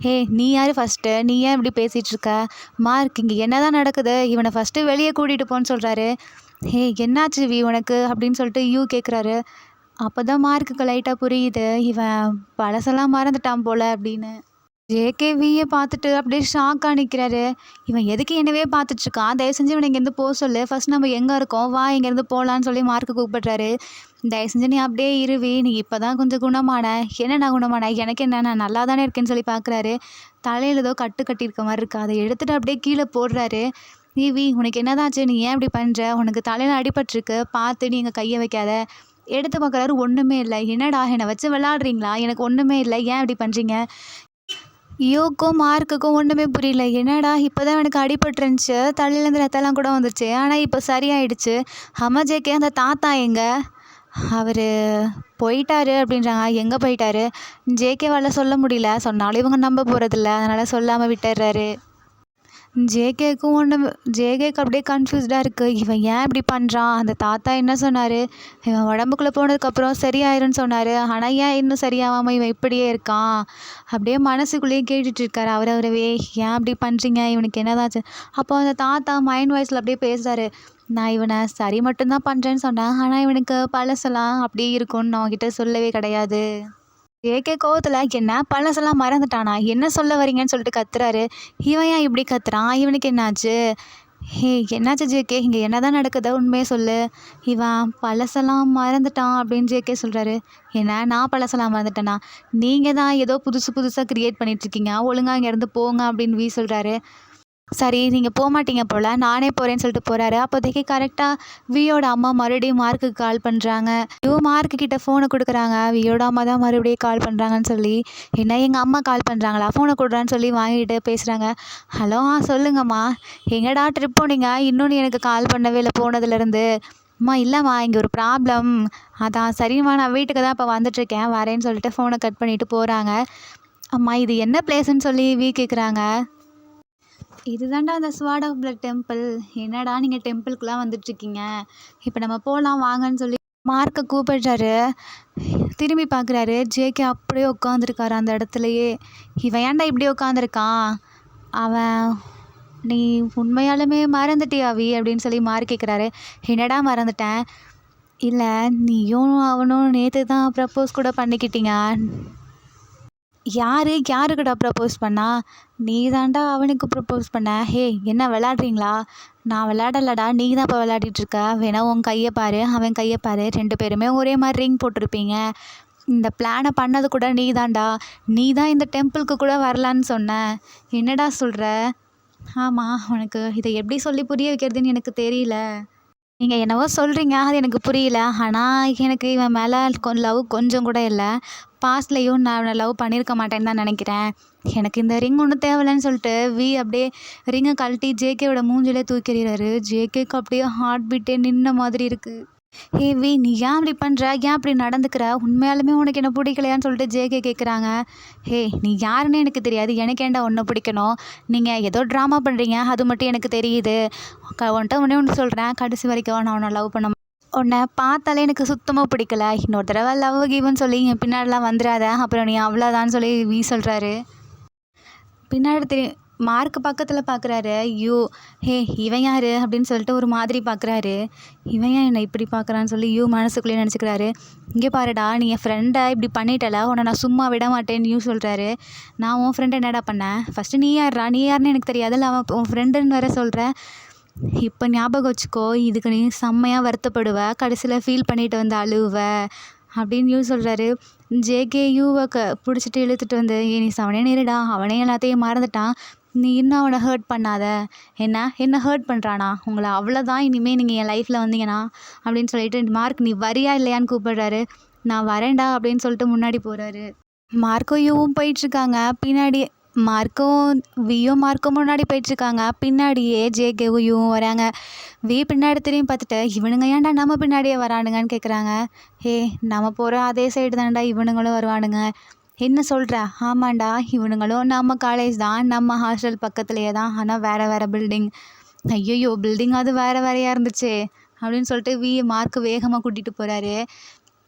ஹே நீ யார் ஃபஸ்ட்டு, நீ ஏன் இப்படி பேசிகிட்ருக்க, மார்க் இங்கே என்ன தான் நடக்குது, இவனை ஃபஸ்ட்டு வெளியே கூட்டிகிட்டு போன்னு சொல்கிறாரு. ஹே என்னாச்சு உனக்கு அப்படின்னு சொல்லிட்டு கேட்குறாரு. அப்போ தான் மார்க்குக்கு லைட்டாக புரியுது, இவன் பழசெல்லாம் மறந்துட்டான் போல் அப்படின்னு. ஜேகேவியை பார்த்துட்டு அப்படியே ஷாக்காக நிற்கிறாரு. இவன் எதுக்கு என்னவே பார்த்துட்ருக்கான், தயவு செஞ்சு இவனை இங்கேருந்து போக சொல்லு, ஃபர்ஸ்ட் நம்ம எங்கே இருக்கோம் வா இங்கேருந்து போகலான்னு சொல்லி மார்க்கு கூப்பிடுறாரு. தயவு செஞ்சு நீ அப்படியே இருவி, நீ இப்போ தான் கொஞ்சம் குணமான. என்ன நான் குணமான, எனக்கு என்ன, நான் நல்லா தானே இருக்கேன்னு சொல்லி பார்க்குறாரு. தலையில் ஏதோ கட்டு கட்டியிருக்க மாதிரி இருக்கு, அதை எடுத்துகிட்டு அப்படியே கீழே போடுறாரு. வி உனக்கு என்னதாச்சு, நீ ஏன் இப்படி பண்ணுற, உனக்கு தலையில் அடிபட்டிருக்கு, பார்த்து நீ இங்கே கையை வைக்காத. எடுத்து பார்க்குறாரு, ஒன்றுமே இல்லை. என்னடா என்னை வச்சு விளாட்றீங்களா, எனக்கு ஒன்றுமே இல்லை, ஏன் இப்படி பண்ணுறீங்க. யோக்கும் மார்க்குக்கும் ஒன்றுமே புரியல. என்னடா இப்போ தான் எனக்கு அடிபட்டுருந்துச்சு, தலையிலேருந்து ரத்தம்லாம் கூட வந்துச்சு, ஆனால் இப்போ சரியாயிடுச்சு. ஜேகே அந்த தாத்தா எங்கே, அவர் போயிட்டாரு அப்படின்றாங்க. எங்கே போயிட்டாரு, ஜேகேவால் சொல்ல முடியல, சொன்னாலும் இவங்க நம்ப போகிறதில்ல, அதனால் சொல்லாமல் விட்டுடுறாரு. ஜேகேக்கு அப்படியே கன்ஃபியூஸ்டாக இருக்குது. இவன் ஏன் இப்படி பண்ணுறான், அந்த தாத்தா என்ன சொன்னார், இவன் உடம்புக்குள்ளே போனதுக்கப்புறம் சரியாயிரும்னு சொன்னார், ஆனால் ஏன் இன்னும் சரியாகாமல் இவன் இப்படியே இருக்கான். அப்படியே மனசுக்குள்ளேயே கேட்டுட்ருக்காரு அவரவே, ஏன் அப்படி பண்ணுறீங்க, இவனுக்கு என்னதாச்சு. அப்போ அந்த தாத்தா மைண்ட் வாய்ஸில் அப்படியே பேசுகிறாரு. நான் இவனை சரி மட்டும்தான் பண்ணுறேன்னு சொன்னேன், ஆனால் இவனுக்கு பழசெல்லாம் அப்படியே இருக்கும்னு நான் அவன்கிட்ட சொல்லவே கிடையாது. ஜேகே கோவத்தில் என்ன பழசெல்லாம் மறந்துட்டானா, என்ன சொல்ல வரீங்கன்னு சொல்லிட்டு கத்துறாரு. இவன் ஏன் இப்படி கத்துறான், இவனுக்கு என்னாச்சு. ஹே என்னாச்சு ஜேகே, இங்கே என்ன தான் நடக்குது, உண்மையே சொல்லு. இவன் பழசெல்லாம் மறந்துட்டான் அப்படின்னு ஜேகே சொல்கிறாரு. என்ன நான் பழசெல்லாம் மறந்துட்டேனா, நீங்கள் தான் ஏதோ புதுசாக க்ரியேட் பண்ணிகிட்ருக்கீங்க, ஒழுங்காக இங்கேருந்து போங்க அப்படின்னு சொல்கிறாரு. சரி நீங்கள் போக மாட்டீங்க போல், நானே போகிறேன்னு சொல்லிட்டு போகிறாரு. அப்போதைக்கு கரெக்டாக வியோட அம்மா மறுபடியும் மார்க்குக்கு கால் பண்ணுறாங்க. மார்க்கு கிட்ட ஃபோனை கொடுக்குறாங்க. வியோட அம்மா தான் மறுபடியும் கால் பண்ணுறாங்கன்னு சொல்லி, என்ன எங்கள் அம்மா கால் பண்ணுறாங்களா, ஃபோனை கொடுறான்னு சொல்லி வாங்கிட்டு பேசுகிறாங்க. ஹலோ சொல்லுங்கம்மா, எங்கடா ட்ரிப் போனீங்க, இன்னொன்று எனக்கு கால் பண்ணவே இல்லை போனதுலேருந்து. அம்மா இல்லைம்மா இங்கே ஒரு ப்ராப்ளம், அதான் சரிம்மா நான் வீட்டுக்கு தான் இப்போ வந்துட்டுருக்கேன், வரேன்னு சொல்லிட்டு ஃபோனை கட் பண்ணிவிட்டு போகிறாங்க. அம்மா இது என்ன பிளேஸ்ன்னு சொல்லி கேட்குறாங்க. இதுதான்டா அந்த ஸ்வாட் ஆஃப் பிளட் டெம்பிள். என்னடா நீங்கள் டெம்பிளுக்குலாம் வந்துட்டுருக்கீங்க, இப்போ நம்ம போகலாம் வாங்கன்னு சொல்லி மார்க்கை கூப்பிடுறாரு. திரும்பி பார்க்குறாரு, ஜேகே அப்படியே உட்காந்துருக்காரு அந்த இடத்துலையே. இவன் ஏன்டா இப்படி உட்காந்துருக்கான், அவன் நீ உண்மையாலுமே மறந்துட்டியா அப்படின்னு சொல்லி மார்க் கேட்குறாரு. என்னடா மறந்துட்டேன், இல்லை நீயும் அவனும் நேற்று தான் ப்ரப்போஸ் கூட பண்ணிக்கிட்டீங்க. யாருக்கிட்ட ப்ரப்போஸ் பண்ணா, நீ தான்டா அவனுக்கு ப்ரப்போஸ் பண்ண. ஹே என்ன விளாட்றீங்களா, நான் விளாடலடா, நீ தான் இப்போ விளையாடிட்டுருக்க. வேணா உன் கையை பாரு, அவன் கையை பாரு, 2 பேருமே ஒரே மாதிரி ரிங் போட்டிருப்பீங்க. இந்த பிளானை பண்ணது கூட நீ தான்டா, நீ தான் இந்த டெம்பிளுக்கு கூட வரலான்னு சொன்ன. என்னடா சொல்கிற. ஆமாம், உனக்கு இதை எப்படி சொல்லி புரிய வைக்கிறதுன்னு எனக்கு தெரியல. நீங்கள் என்னவோ சொல்கிறீங்க, அது எனக்கு புரியல. ஆனால் எனக்கு இவன் மேலே லவ் கொஞ்சம் கூட இல்லை. பாஸ்ட்லேயும் நான் அவனை லவ் பண்ணியிருக்க மாட்டேன்னு தான் நினைக்கிறேன். எனக்கு இந்த ரிங் ஒன்றும் தேவையில்லைன்னு சொல்லிட்டு அப்படியே ரிங்கை கழட்டி ஜேகேவோட மூஞ்சிலே தூக்கிடுறாரு. ஜேகேக்கு அப்படியே ஹார்ட் பீட்டே நின்ன மாதிரி இருக்குது. நீ ஏன் அப்படி பண்ணுற, ஏன் அப்படி நடந்துக்கிற, உண்மையாலுமே உனக்கு என்ன பிடிக்கலையான்னு சொல்லிட்டு ஜேகே கேட்குறாங்க. நீ யாருன்னு எனக்கு தெரியாது, எனக்கு ஏன்டா ஒன்று பிடிக்கணும், நீங்கள் ஏதோ ட்ராமா பண்ணுறீங்க, அது மட்டும் எனக்கு தெரியுது. உன்ட்ட ஒன்று சொல்கிறேன், கடைசி வரைக்கும் நான் உன்னை லவ் பண்ண, உன்னை பார்த்தாலே எனக்கு சுத்தமாக பிடிக்கல. இன்னொரு தடவை லவ் கிவ்னு சொல்லி என் பின்னாடிலாம் வந்துடாத, அப்புறம் நீ அவ்வளோதான்னு சொல்லி சொல்கிறாரு. பின்னாடி மார்க் பக்கத்தில் பார்க்குறாரு. இவன் யார் அப்படின்னு சொல்லிட்டு ஒரு மாதிரி பார்க்குறாரு. இவன் ஏன் என்னை இப்படி பார்க்குறான்னு சொல்லி மனசுக்குள்ளேயே நினச்சிக்கிறாரு. இங்கே பாருடா, நீ என் ஃப்ரெண்டை இப்படி பண்ணிட்டல, உன்னை நான் சும்மா விட மாட்டேன்னு சொல்கிறாரு. நான் உன் ஃப்ரெண்டை என்னடா பண்ணேன், ஃபஸ்ட்டு நீ யாருன்னு எனக்கு தெரியாது, இல்லை அவன் உன் ஃப்ரெண்டுன்னு வேற சொல்கிறேன். இப்போ ஞாபகம் வச்சுக்கோ, இதுக்கு நீ செம்மையாக வருத்தப்படுவ, கடைசியில் ஃபீல் பண்ணிட்டு வந்து அழுவ அப்படின்னு சொல்கிறாரு. ஜேகே பிடிச்சிட்டு இழுத்துட்டு வந்து, நீ அவனே நேருடா, அவனே எல்லாத்தையும் மறந்துட்டான், நீ இன்னும் அவனை ஹர்ட் பண்ணாத. என்ன ஹர்ட் பண்ணுறானா, உங்களை அவ்வளோதான், இனிமேல் நீங்கள் என் லைஃப்பில் வந்தீங்கன்னா அப்படின்னு சொல்லிட்டு மார்க் நீ வரியா இல்லையான்னு கூப்பிடுறாரு. நான் வரேன்டா அப்படின்னு சொல்லிட்டு முன்னாடி போகிறாரு. மார்க்கும் போயிட்டுருக்காங்க. பின்னாடி மார்க்கும் முன்னாடி போயிட்டுருக்காங்க. பின்னாடியே ஜேகேவும் வராங்க. பின்னாடி திரும்பி பார்த்துட்டு, இவனுங்க ஏன்டா நம்ம பின்னாடியே வரானுங்கன்னு கேட்குறாங்க. நம்ம போகிற அதே சைடு தானடா இவனுங்களும் வருவானுங்க. என்ன சொல்கிற. ஆமாண்டா, இவனுங்களும் நம்ம காலேஜ் தான், நம்ம ஹாஸ்டல் பக்கத்துலேயே தான், ஆனால் வேறு பில்டிங். ஐயோ பில்டிங் அது வேறையாக இருந்துச்சு அப்படின்னு சொல்லிட்டு மார்க் வேகமாக கூட்டிகிட்டு போகிறாரு.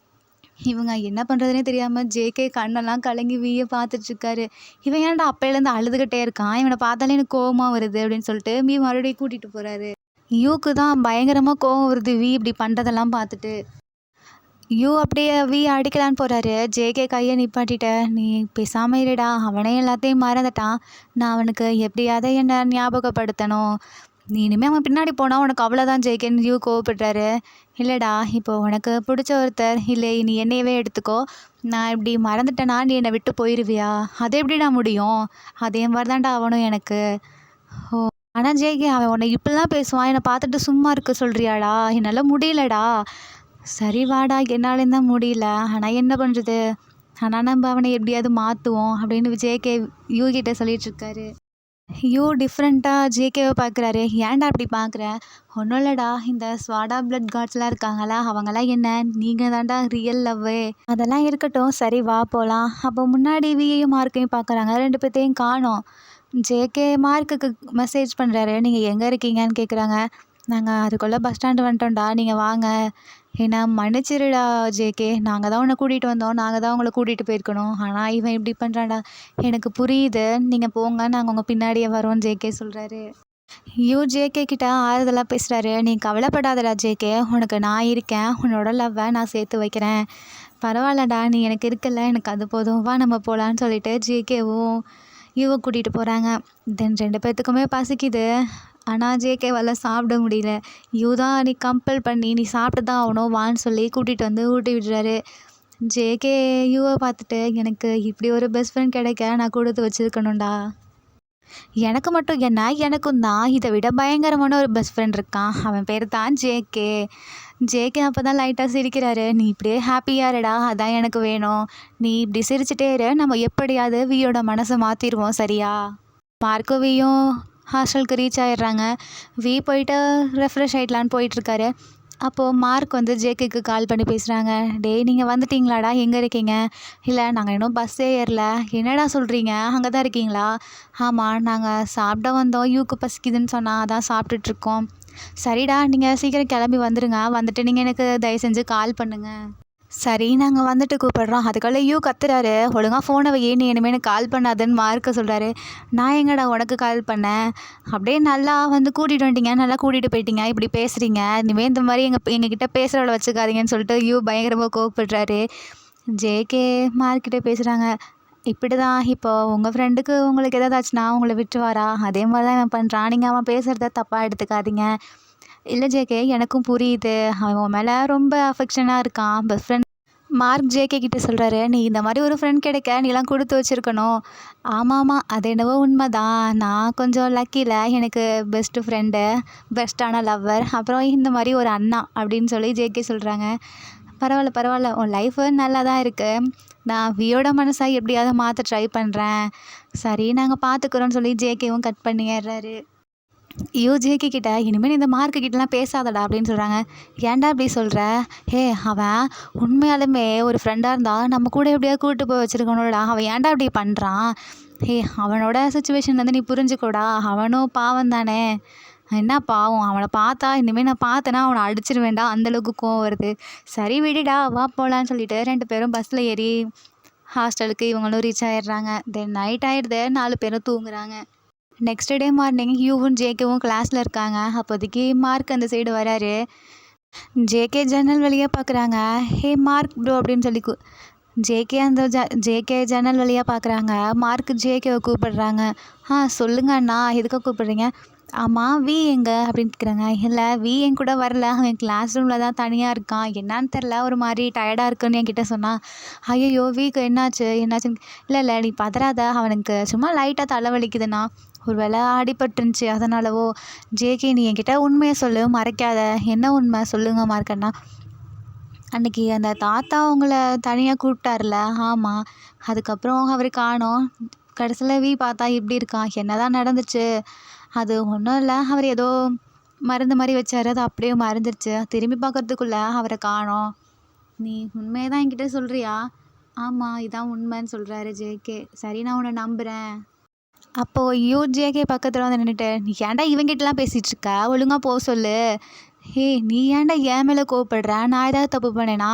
இவங்க என்ன பண்ணுறதுனே தெரியாமல் ஜேகே கண்ணெல்லாம் கலங்கி பார்த்துட்ருக்காரு. இவன் ஏன்டா அப்பையிலேருந்து அழுதுகிட்டே இருக்கான், இவனை பார்த்தாலே எனக்கு கோவமாக வருது அப்படின்னு சொல்லிட்டு மறுபடியும் கூட்டிகிட்டு போகிறாரு. தான் பயங்கரமாக கோவம் வருது இப்படி பண்ணுறதெல்லாம் பார்த்துட்டு. அப்படியே அடிக்கலான்னு போகிறாரு. ஜேகே கையை நிப்பாட்டிட்ட. நீ பேசாமல் இருடா, அவனே எல்லாத்தையும் மறந்துட்டான். நான் அவனுக்கு எப்படியாவது என்ன ஞாபகப்படுத்தணும். நீ இனிமேல் அவன் பின்னாடி போனால் உனக்கு அவ்வளோதான் ஜேகேன்னு கோவப்படுறாரு. இல்லைடா, இப்போ உனக்கு பிடிச்ச ஒருத்தர் இல்லை, நீ என்னையவே எடுத்துக்கோ. நான் இப்படி மறந்துட்டேனா நீ என்னை விட்டு போயிடுவியா? அது எப்படிடா முடியும்? அதே மாதிரி தான்டா அவனும் எனக்கு. ஓ, ஆனால் ஜேகே அவன் உன்னை இப்படிலாம் பேசுவான், என்னை பார்த்துட்டு சும்மா இருக்க சொல்கிறியாடா? என்னால் முடியலடா. சரி வாடா, என்னாலேயும் தான் முடியல, ஆனால் என்ன பண்ணுறது? ஆனால் நம்ம அவனை எப்படியாவது மாற்றுவோம் அப்படின்னு ஜேகே கிட்ட சொல்லிகிட்ருக்காரு. டிஃப்ரெண்ட்டாக ஜேகேவை பார்க்குறாரு. ஏன்டா அப்படி பார்க்குற? ஒன்றும் இல்லைடா, இந்த ஸ்வாடா பிளட் கார்ட்ஸ்லாம் இருக்காங்களா, அவங்களாம் என்ன, நீங்கள் தான்டா ரியல் லவ்வே. அதெல்லாம் இருக்கட்டும், சரி வா போகலாம். அப்போ முன்னாடி வியையும் மார்க்கையும் பார்க்குறாங்க. 2 பேர்த்தையும் காணோம். ஜேகே மார்க்குக்கு மெசேஜ் பண்ணுறாரு. நீங்கள் எங்கே இருக்கீங்கன்னு கேட்குறாங்க. நாங்கள் அதுக்குள்ளே பஸ் ஸ்டாண்டு வந்துட்டோம்டா, நீங்கள் வாங்க. ஏன்னா மன்னிச்சிருடா ஜேகே, நாங்கள் தான் உன்னை கூட்டிகிட்டு வந்தோம், நாங்கள் தான் உங்களை கூட்டிகிட்டு போயிருக்கணும். ஆனால் இவன் இப்படி பண்ணுறான்டா. எனக்கு புரியுது, நீங்கள் போங்க, நாங்கள் உங்கள் பின்னாடியே வரோம் ஜேகே சொல்கிறாரு. ஜேகே கிட்ட ஆறுதலாக பேசுகிறாரு. நீ கவலைப்படாதடா ஜேகே, உனக்கு நான் இருக்கேன், உன்னோட லவ்வை நான் சேர்த்து வைக்கிறேன். பரவாயில்லடா, நீ எனக்கு இருக்கல, எனக்கு அது போதும், வா நம்ம போகலான்னு சொல்லிட்டு ஜேகேவும் கூட்டிகிட்டு போகிறாங்க. தென் 2 பேர்த்துக்குமே பசிக்குது. ஆனால் ஜேகேவால் சாப்பிட முடியல. தான் நீ கம்பல் பண்ணி நீ சாப்பிட்டு தான் ஆகணும், வான்னு சொல்லி கூட்டிகிட்டு வந்து ஊட்டி விடுறாரு. ஜேகே பார்த்துட்டு, எனக்கு இப்படி ஒரு பெஸ்ட் ஃப்ரெண்ட் கிடைக்க நான் கொடுத்து வச்சுருக்கணும்டா. எனக்கு மட்டும் என்ன, எனக்கும் தான் இதை விட பயங்கரமான ஒரு பெஸ்ட் ஃப்ரெண்ட் இருக்கான். அவன் பேர் தான் ஜேகே. ஜேகே அப்போ தான் லைட்டாக சிரிக்கிறாரு. நீ இப்படியே ஹாப்பியாக இருடா, அதான் எனக்கு வேணும். நீ இப்படி சிரிச்சிட்டே இரு, நம்ம எப்படியாவது வியோட மனசை மாற்றிடுவோம், சரியா? மார்க்கும் வியும் ஹாஸ்டலுக்கு ரீச் ஆகிடுறாங்க. போயிட்டு ரெஃப்ரெஷ் ஆகிடலான்னு போயிட்டுருக்காரு. அப்போது மார்க் வந்து ஜேகேக்கு கால் பண்ணி பேசுகிறாங்க. டேய், நீங்கள் வந்துட்டிங்களாடா, எங்கே இருக்கீங்க? இல்லை, நாங்கள் இன்னும் பஸ்ஸே ஏறல. என்னடா சொல்கிறீங்க, அங்கே தான் இருக்கீங்களா? ஆமாம், நாங்கள் சாப்பிட வந்தோம், யூக்கு பசிக்குதுன்னு சொன்னால் அதான் சாப்பிட்டுட்ருக்கோம். சரிடா, நீங்கள் சீக்கிரம் கிளம்பி வந்துடுங்க, வந்துட்டு நீங்கள் எனக்கு தயவு செஞ்சு கால் பண்ணுங்கள். சரி, நாங்கள் வந்துட்டு கூப்பிட்றோம். அதுக்குள்ளே கத்துறாரு. ஒழுங்காக ஃபோனை வை, நீ இனிமேல் எனக்கு கால் பண்ணாதுன்னு மார்க்க சொல்கிறாரு. நான் எங்கடா உனக்கு கால் பண்ணேன்? அப்படியே நல்லா வந்து கூட்டிகிட்டு வந்துட்டீங்க, நல்லா கூட்டிகிட்டு போயிட்டீங்க, இப்படி பேசுகிறீங்க, இனிமேல் இந்த மாதிரி எங்ககிட்ட பேசுகிறவளை வச்சுக்காதீங்கன்னு சொல்லிட்டு பயங்கரமாக கோவப்படுறாரு. ஜேகே மார்க்கிட்ட பேசுகிறாங்க. இப்படி தான் இப்போ உங்கள் ஃப்ரெண்டுக்கு உங்களுக்கு எதாவது ஆச்சுன்னா உங்களை விட்டுருவாரா? அதே மாதிரி தான் அவன் பண்ணுறான், நீங்கள் அவன் பேசுகிறத தப்பாக எடுத்துக்காதீங்க. இல்லை ஜேகே, எனக்கும் புரியுது, அவன் உன் மேலே ரொம்ப அஃபெக்ஷனாக இருக்கான், பெஸ்ட் ஃப்ரெண்ட். மார்க் ஜேகே கிட்டே சொல்கிறாரு. நீ இந்த மாதிரி ஒரு ஃப்ரெண்ட் கிடைக்க நீலாம் கொடுத்து வச்சுருக்கணும். ஆமாம், அது என்னவோ உண்மை தான். நான் கொஞ்சம் லக்கியில் எனக்கு பெஸ்ட்டு ஃப்ரெண்டு, பெஸ்ட்டான லவ்வர், அப்புறம் இந்த மாதிரி ஒரு அண்ணா அப்படின்னு சொல்லி ஜேகே சொல்கிறாங்க. பரவாயில்ல, உன் லைஃபு நல்லா தான் இருக்குது. நான் வியோட மனசாக எப்படியாவது மாற்ற ட்ரை பண்ணுறேன். சரி, நாங்கள் பார்த்துக்குறோன்னு சொல்லி ஜேகேவும் கட் பண்ணிடுறாரு. ஜேகே கிட்ட, இனிமேல் இந்த மார்க்கு கிட்டலாம் பேசாதடா அப்படின்னு சொல்கிறாங்க. ஏன்டா அப்படி சொல்கிற? அவன் உண்மையாலுமே ஒரு ஃப்ரெண்டாக இருந்தால் நம்ம கூட எப்படியாவது கூப்பிட்டு போய் வச்சுருக்கணும்டா. அவன் ஏன்டா அப்படி பண்ணுறான்? அவனோட சுச்சுவேஷன் வந்து நீ புரிஞ்சுக்கோடா. அவனும் பாவம் தானே. என்ன பாவம், அவனை பார்த்தா இனிமேல் நான் பார்த்தேன்னா அவனை அடிச்சிருவேண்டா, அந்தளவுக்கு கோவம் வருது. சரி விடுடா, வா போகலான்னு சொல்லிட்டு 2 பேரும் பஸ்ஸில் ஏறி ஹாஸ்டலுக்கு இவங்களும் ரீச் ஆகிடுறாங்க. தென் நைட் ஆகிடுது, 4 பேரும் தூங்குறாங்க. நெக்ஸ்ட் டே மார்னிங் ஜேகேவும் கிளாஸில் இருக்காங்க. அப்போதைக்கு மார்க் அந்த சைடு வராரு. ஜேகே ஜன்னல் வழியாக பார்க்குறாங்க. மார்க் ப்ரோ அப்படின்னு சொல்லி ஜேகே ஜன்னல் வழியாக பார்க்குறாங்க. மார்க் ஜேகேவை கூப்பிடுறாங்க. சொல்லுங்க அண்ணா, எதுக்காக கூப்பிடுறீங்க? ஆமாம், எங்கே அப்படின்னு கேட்குறாங்க. இல்லை, என் கூட வரல, அவன் கிளாஸ் ரூமில் தான் தனியாக இருக்கான், என்னான்னு தெரில, ஒரு மாதிரி டயர்டாக இருக்குன்னு என்கிட்ட சொன்னான். ஐயோ, வீக்கு என்னாச்சுன்னு. இல்லை, நீ பதறாத, அவனுக்கு சும்மா லைட்டாக தலைவலிக்குதுண்ணா, ஒரு வேளை அடிபட்டுருந்துச்சு அதனாலவோ. ஜேகே, நீ என்கிட்ட உண்மையை சொல்லு, மறைக்காத. என்ன உண்மை சொல்லுங்க மார்க்கண்ணா. அன்றைக்கி அந்த தாத்தா அவங்கள தனியாக கூப்பிட்டார்ல? ஆமாம். அதுக்கப்புறம் அவர் காணோம். கடைசியில் பார்த்தா இப்படி இருக்கான். என்ன தான் நடந்துச்சு? அது ஒன்றும் இல்லை, அவர் ஏதோ மருந்து மாதிரி வச்சார், அது அப்படியே மறந்துடுச்சு. திரும்பி பார்க்குறதுக்குள்ளே அவரை காணோம். நீ உண்மையை தான் என்கிட்ட சொல்கிறியா? ஆமாம், இதான் உண்மைன்னு சொல்கிறாரு ஜேகே. சரி, நான் உன்னை நம்புகிறேன். அப்போது ஜேகே பக்கத்தில் வந்து நின்றுட்டு, நீ ஏன்டா இவங்கிட்டலாம் பேசிகிட்டு இருக்க, ஒழுங்காக போக சொல்லு. நீ ஏன்டா என் மேலே கோவப்படுற? நான் ஏதாவது தப்பு பண்ணேனா?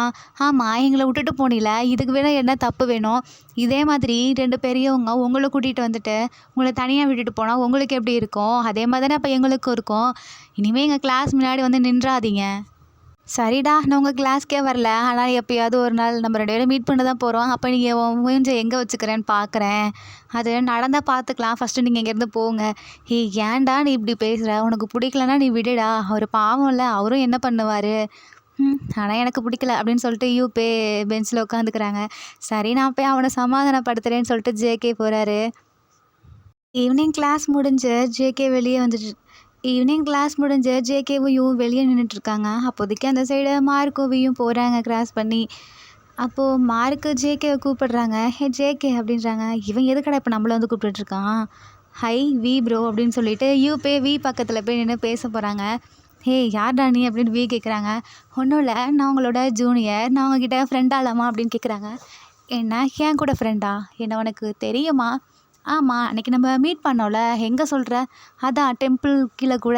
ஆமாம், எங்களை விட்டுட்டு போனில, இதுக்கு வேணால் என்ன தப்பு வேணும்? இதே மாதிரி 2 பெரியவங்க உங்களை கூட்டிகிட்டு வந்துட்டு உங்களை தனியாக விட்டுட்டு போனால் உங்களுக்கு எப்படி இருக்கும்? அதே மாதிரி தானே அப்போ எங்களுக்கும் இருக்கும். இனிமேல் எங்கள் கிளாஸ் முன்னாடி வந்து நின்றாதீங்க. சரிடா, நான் உங்கள் கிளாஸ்க்கே வரல. ஆனால் எப்பயாவது ஒரு நாள் நம்ம 2 பேரும் மீட் பண்ண தான் போகிறோம். அப்போ நீங்கள் உன் மூஞ்ச எங்கே வச்சுக்கிறேன்னு பார்க்குறேன். அது நடந்தா பார்த்துக்கலாம். ஃபஸ்ட்டு நீங்கள் இங்கேருந்து போங்க. ஏய் ஏன்டா நீ இப்படி பேசுற? உனக்கு பிடிக்கலன்னா நீ விடுடா. அவர் பாவம்ல, அவரும் என்ன பண்ணுவார்? ஆனால் எனக்கு பிடிக்கல அப்படின்னு சொல்லிட்டு யூபே பெஞ்சில் உட்காந்துக்கிறாங்க. சரி நான் போய் அவனை சமாதானப்படுத்துகிறேன்னு சொல்லிட்டு ஜேகே போகிறாரு. ஈவினிங் கிளாஸ் முடிஞ்சு ஜேகே வெளியே வந்துட்டு ஈவினிங் கிளாஸ் முடிஞ்சு ஜேகேவும் யூவும் வெளியே நின்றுட்டுருக்காங்க. அப்போதைக்கு அந்த சைடு மார்க்கும் வியும் போகிறாங்க கிராஸ் பண்ணி. அப்போது மார்க்கு ஜேகேவை கூப்பிடுறாங்க. ஹே ஜேகே அப்படின்றாங்க. இவன் எதுக்கடா இப்போ நம்மளை வந்து கூப்பிட்டுட்ருக்கான்? ஹை வி ப்ரோ அப்படின்னு சொல்லிட்டு யூபே வி பக்கத்தில் போய் நின்று பேச போகிறாங்க. ஹே யார்டா நீ அப்படின்னு வி கேட்குறாங்க. ஒன்றும் இல்லை, நான் உங்களோட ஜூனியர், நான் உங்ககிட்ட ஃப்ரெண்டாலாமா அப்படின்னு கேட்குறாங்க. என்ன ஏன் கூட ஃப்ரெண்டா? என்ன உனக்கு தெரியுமா? ஆமாம், அன்றைக்கி நம்ம மீட் பண்ணோம்ல, எங்கே சொல்கிற? அதான் டெம்பிள் கீழே கூட.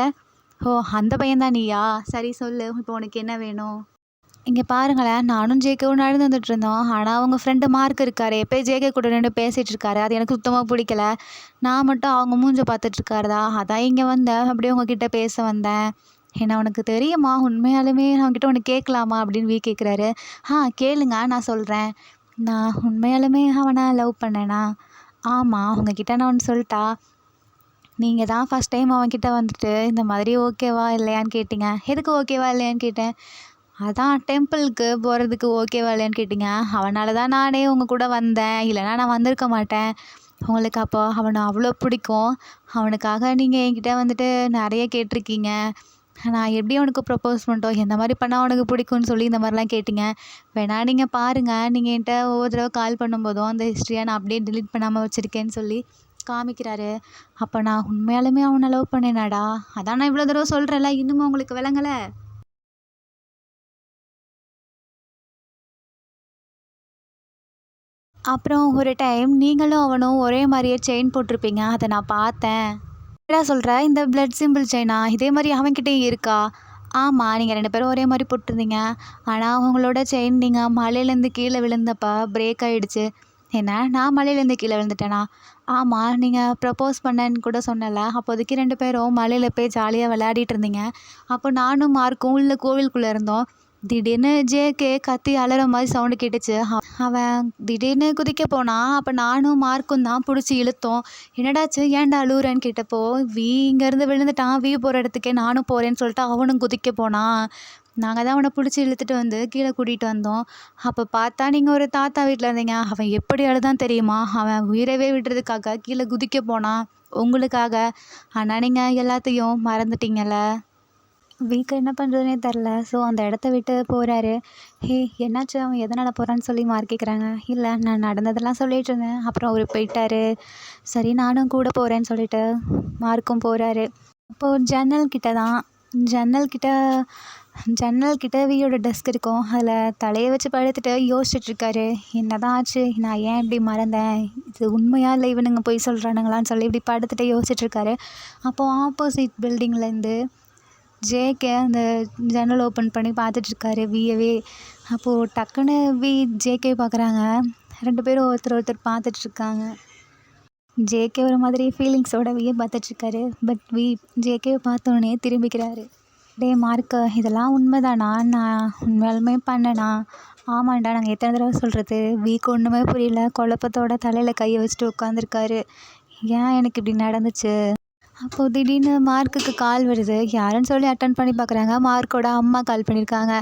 ஓ அந்த பையன்தான் நீயா? சரி சொல்லு, இப்போ உனக்கு என்ன வேணும்? இங்கே பாருங்களேன், நானும் ஜேகேவும் நடந்து வந்துட்டு இருந்தோம். ஆனால் அவங்க ஃப்ரெண்டு மார்க் இருக்காரு, எப்போயும் ஜேகே கூட நின்று பேசிகிட்டு இருக்காரு. அது எனக்கு சுத்தமாக பிடிக்கல. நான் மட்டும் அவங்க மூஞ்ச பார்த்துட்ருக்காருதா, அதான் இங்கே வந்தேன். அப்படியே உங்ககிட்ட பேச வந்தேன். என்ன உனக்கு தெரியுமா? உண்மையாலுமே அவன்கிட்ட ஒன்று கேட்கலாமா அப்படின்னு வி கேட்குறாரு. கேளுங்க, நான் சொல்கிறேன். நான் உண்மையாலுமே அவனை லவ் பண்ணேனா? ஆமாம், உங்ககிட்ட நான் ஒன்று சொல்லட்டா? நீங்கள் தான் ஃபஸ்ட் டைம் அவன்கிட்ட வந்துட்டு இந்த மாதிரி ஓகேவா இல்லையான்னு கேட்டிங்க. எதுக்கு ஓகேவா இல்லையான்னு கேட்டேன். அதான் டெம்பிளுக்கு போகிறதுக்கு ஓகேவா இல்லையான்னு கேட்டிங்க. அவனால தான் நானே உங்கள் கூட வந்தேன், இல்லைனா நான் வந்திருக்க மாட்டேன். உங்களுக்கு அப்போ அவனை அவ்வளோ பிடிக்கும். அவனுக்காக நீங்கள் என்கிட்ட வந்துட்டு நிறைய கேட்டிருக்கீங்க. நான் எப்படி அவனுக்கு ப்ரப்போஸ் பண்ணிட்டோம், எந்த மாதிரி பண்ணால் அவனுக்கு பிடிக்கும்னு சொல்லி இந்த மாதிரிலாம் கேட்டிங்க. வேணா நீங்கள் பாருங்கள், நீங்கள் என்கிட்ட ஒவ்வொரு தடவை கால் பண்ணும்போதும் அந்த ஹிஸ்ட்ரியை நான் அப்படியே டிலீட் பண்ணாமல் வச்சுருக்கேன்னு சொல்லி காமிக்கிறாரு. அப்போ நான் உண்மையாலுமே அவனை லவ் பண்ணேனாடா? அதான் நான் இவ்வளோ தடவை சொல்கிறேன்ல, இன்னும் உங்களுக்கு விளங்கலை? அப்புறம் ஒரு டைம் நீங்களும் அவனும் ஒரே மாதிரியே செயின் போட்டிருப்பீங்க, அதை நான் பார்த்தேன். என்னடா சொல்கிற? இந்த பிளட் சிம்பிள் செயினா? இதே மாதிரி அவன்கிட்டயும் இருக்கா? ஆமாம், நீங்கள் 2 பேரும் ஒரே மாதிரி போட்டிருந்தீங்க. ஆனால் உங்களோட செயின் நீங்கள் மலையிலேருந்து கீழே விழுந்தப்போ பிரேக் ஆகிடுச்சு. என்ன, நான் மலையிலேருந்து கீழே விழுந்துட்டேனா? ஆமாம், நீங்கள் ப்ரப்போஸ் பண்ணேன்னு கூட சொன்னல. அப்போதைக்கு 2 பேரும் மலையில் போய் ஜாலியாக விளையாடிட்டு இருந்தீங்க. அப்போ நானும் மார்க்கும் உள்ள கோவிலுக்குள்ளே இருந்தோம். திடீர்னு ஜேகே கத்தி அலற மாதிரி சவுண்டு கேட்டுச்சு. அவன் திடீர்னு குதிக்க போனான். அப்போ நானும் மார்க்கும் தான் பிடிச்சி இழுத்தோம். என்னடாச்சு, ஏன்டா அழுகுறேன்னு கேட்டப்போ, வி இங்கேருந்து விழுந்துட்டான், வி போகிற இடத்துக்கே நானும் போகிறேன்னு சொல்லிட்டு அவனும் குதிக்க போனான். நாங்கள் தான் அவனை பிடிச்சி இழுத்துட்டு வந்து கீழே கூட்டிகிட்டு வந்தோம். அப்போ பார்த்தா நீங்கள் ஒரு தாத்தா வீட்டில் இருந்தீங்க. அவன் எப்படி அழுதான் தெரியுமா? அவன் உயிரவே விடுறதுக்காக கீழே குதிக்க போனான் உங்களுக்காக. ஆனால் நீங்கள் எல்லாத்தையும் மறந்துட்டீங்கல்ல. வீக்கு என்ன பண்ணுறதுனே தெரில. ஸோ அந்த இடத்த விட்டு போகிறாரு. ஹே என்னாச்சு, அவன் எதனால் போகிறான்னு சொல்லி மார்க் கேட்குறாங்க. இல்லை, நான் நடந்ததெல்லாம் சொல்லிகிட்டு இருந்தேன். அப்புறம் அவர் போயிட்டாரு. சரி நானும் கூட போகிறேன்னு சொல்லிட்டு மார்க்கும் போகிறாரு. அப்போது ஜன்னல் கிட்ட வியோட டெஸ்க் இருக்கும். அதில் தலையை வச்சு படுத்துட்டு யோசிச்சுட்ருக்காரு. என்ன தான் ஆச்சு, நான் ஏன் இப்படி மறந்தேன், இது உண்மையா இல்லை இவனுங்க போய் சொல்கிறானுங்களான்னு சொல்லி இப்படி படுத்துட்டு யோசிச்சுட்ருக்காரு. அப்போது ஆப்போசிட் பில்டிங்லேருந்து ஜேகே அந்த ஜன்னல் ஓப்பன் பண்ணி பார்த்துட்ருக்காரு வியவே. அப்போது டக்குன்னு வி ஜேகே பார்க்குறாங்க. 2 பேரும் ஒருத்தர் பார்த்துட்ருக்காங்க. ஜேகே ஒரு மாதிரி ஃபீலிங்ஸோட வியை பார்த்துட்ருக்காரு. பட் வி ஜேகேவை பார்த்தோன்னே திரும்பிக்கிறாரு. டே மார்க்கு, இதெல்லாம் உண்மைதானா? நான் உண்மையாலுமே பண்ணேனா? ஆமாண்டா, நாங்கள் எத்தனை தடவை சொல்கிறது? வீக்கு ஒன்றுமே புரியல. குழப்பத்தோட தலையில் கையை வச்சுட்டு உட்காந்துருக்காரு. ஏன் எனக்கு இப்படி நடந்துச்சு? அப்போது திடீர்னு மார்க்குக்கு கால் வருது. யாருன்னு சொல்லி அட்டன் பண்ணி பார்க்குறாங்க. மார்க்கோட அம்மா கால் பண்ணியிருக்காங்க.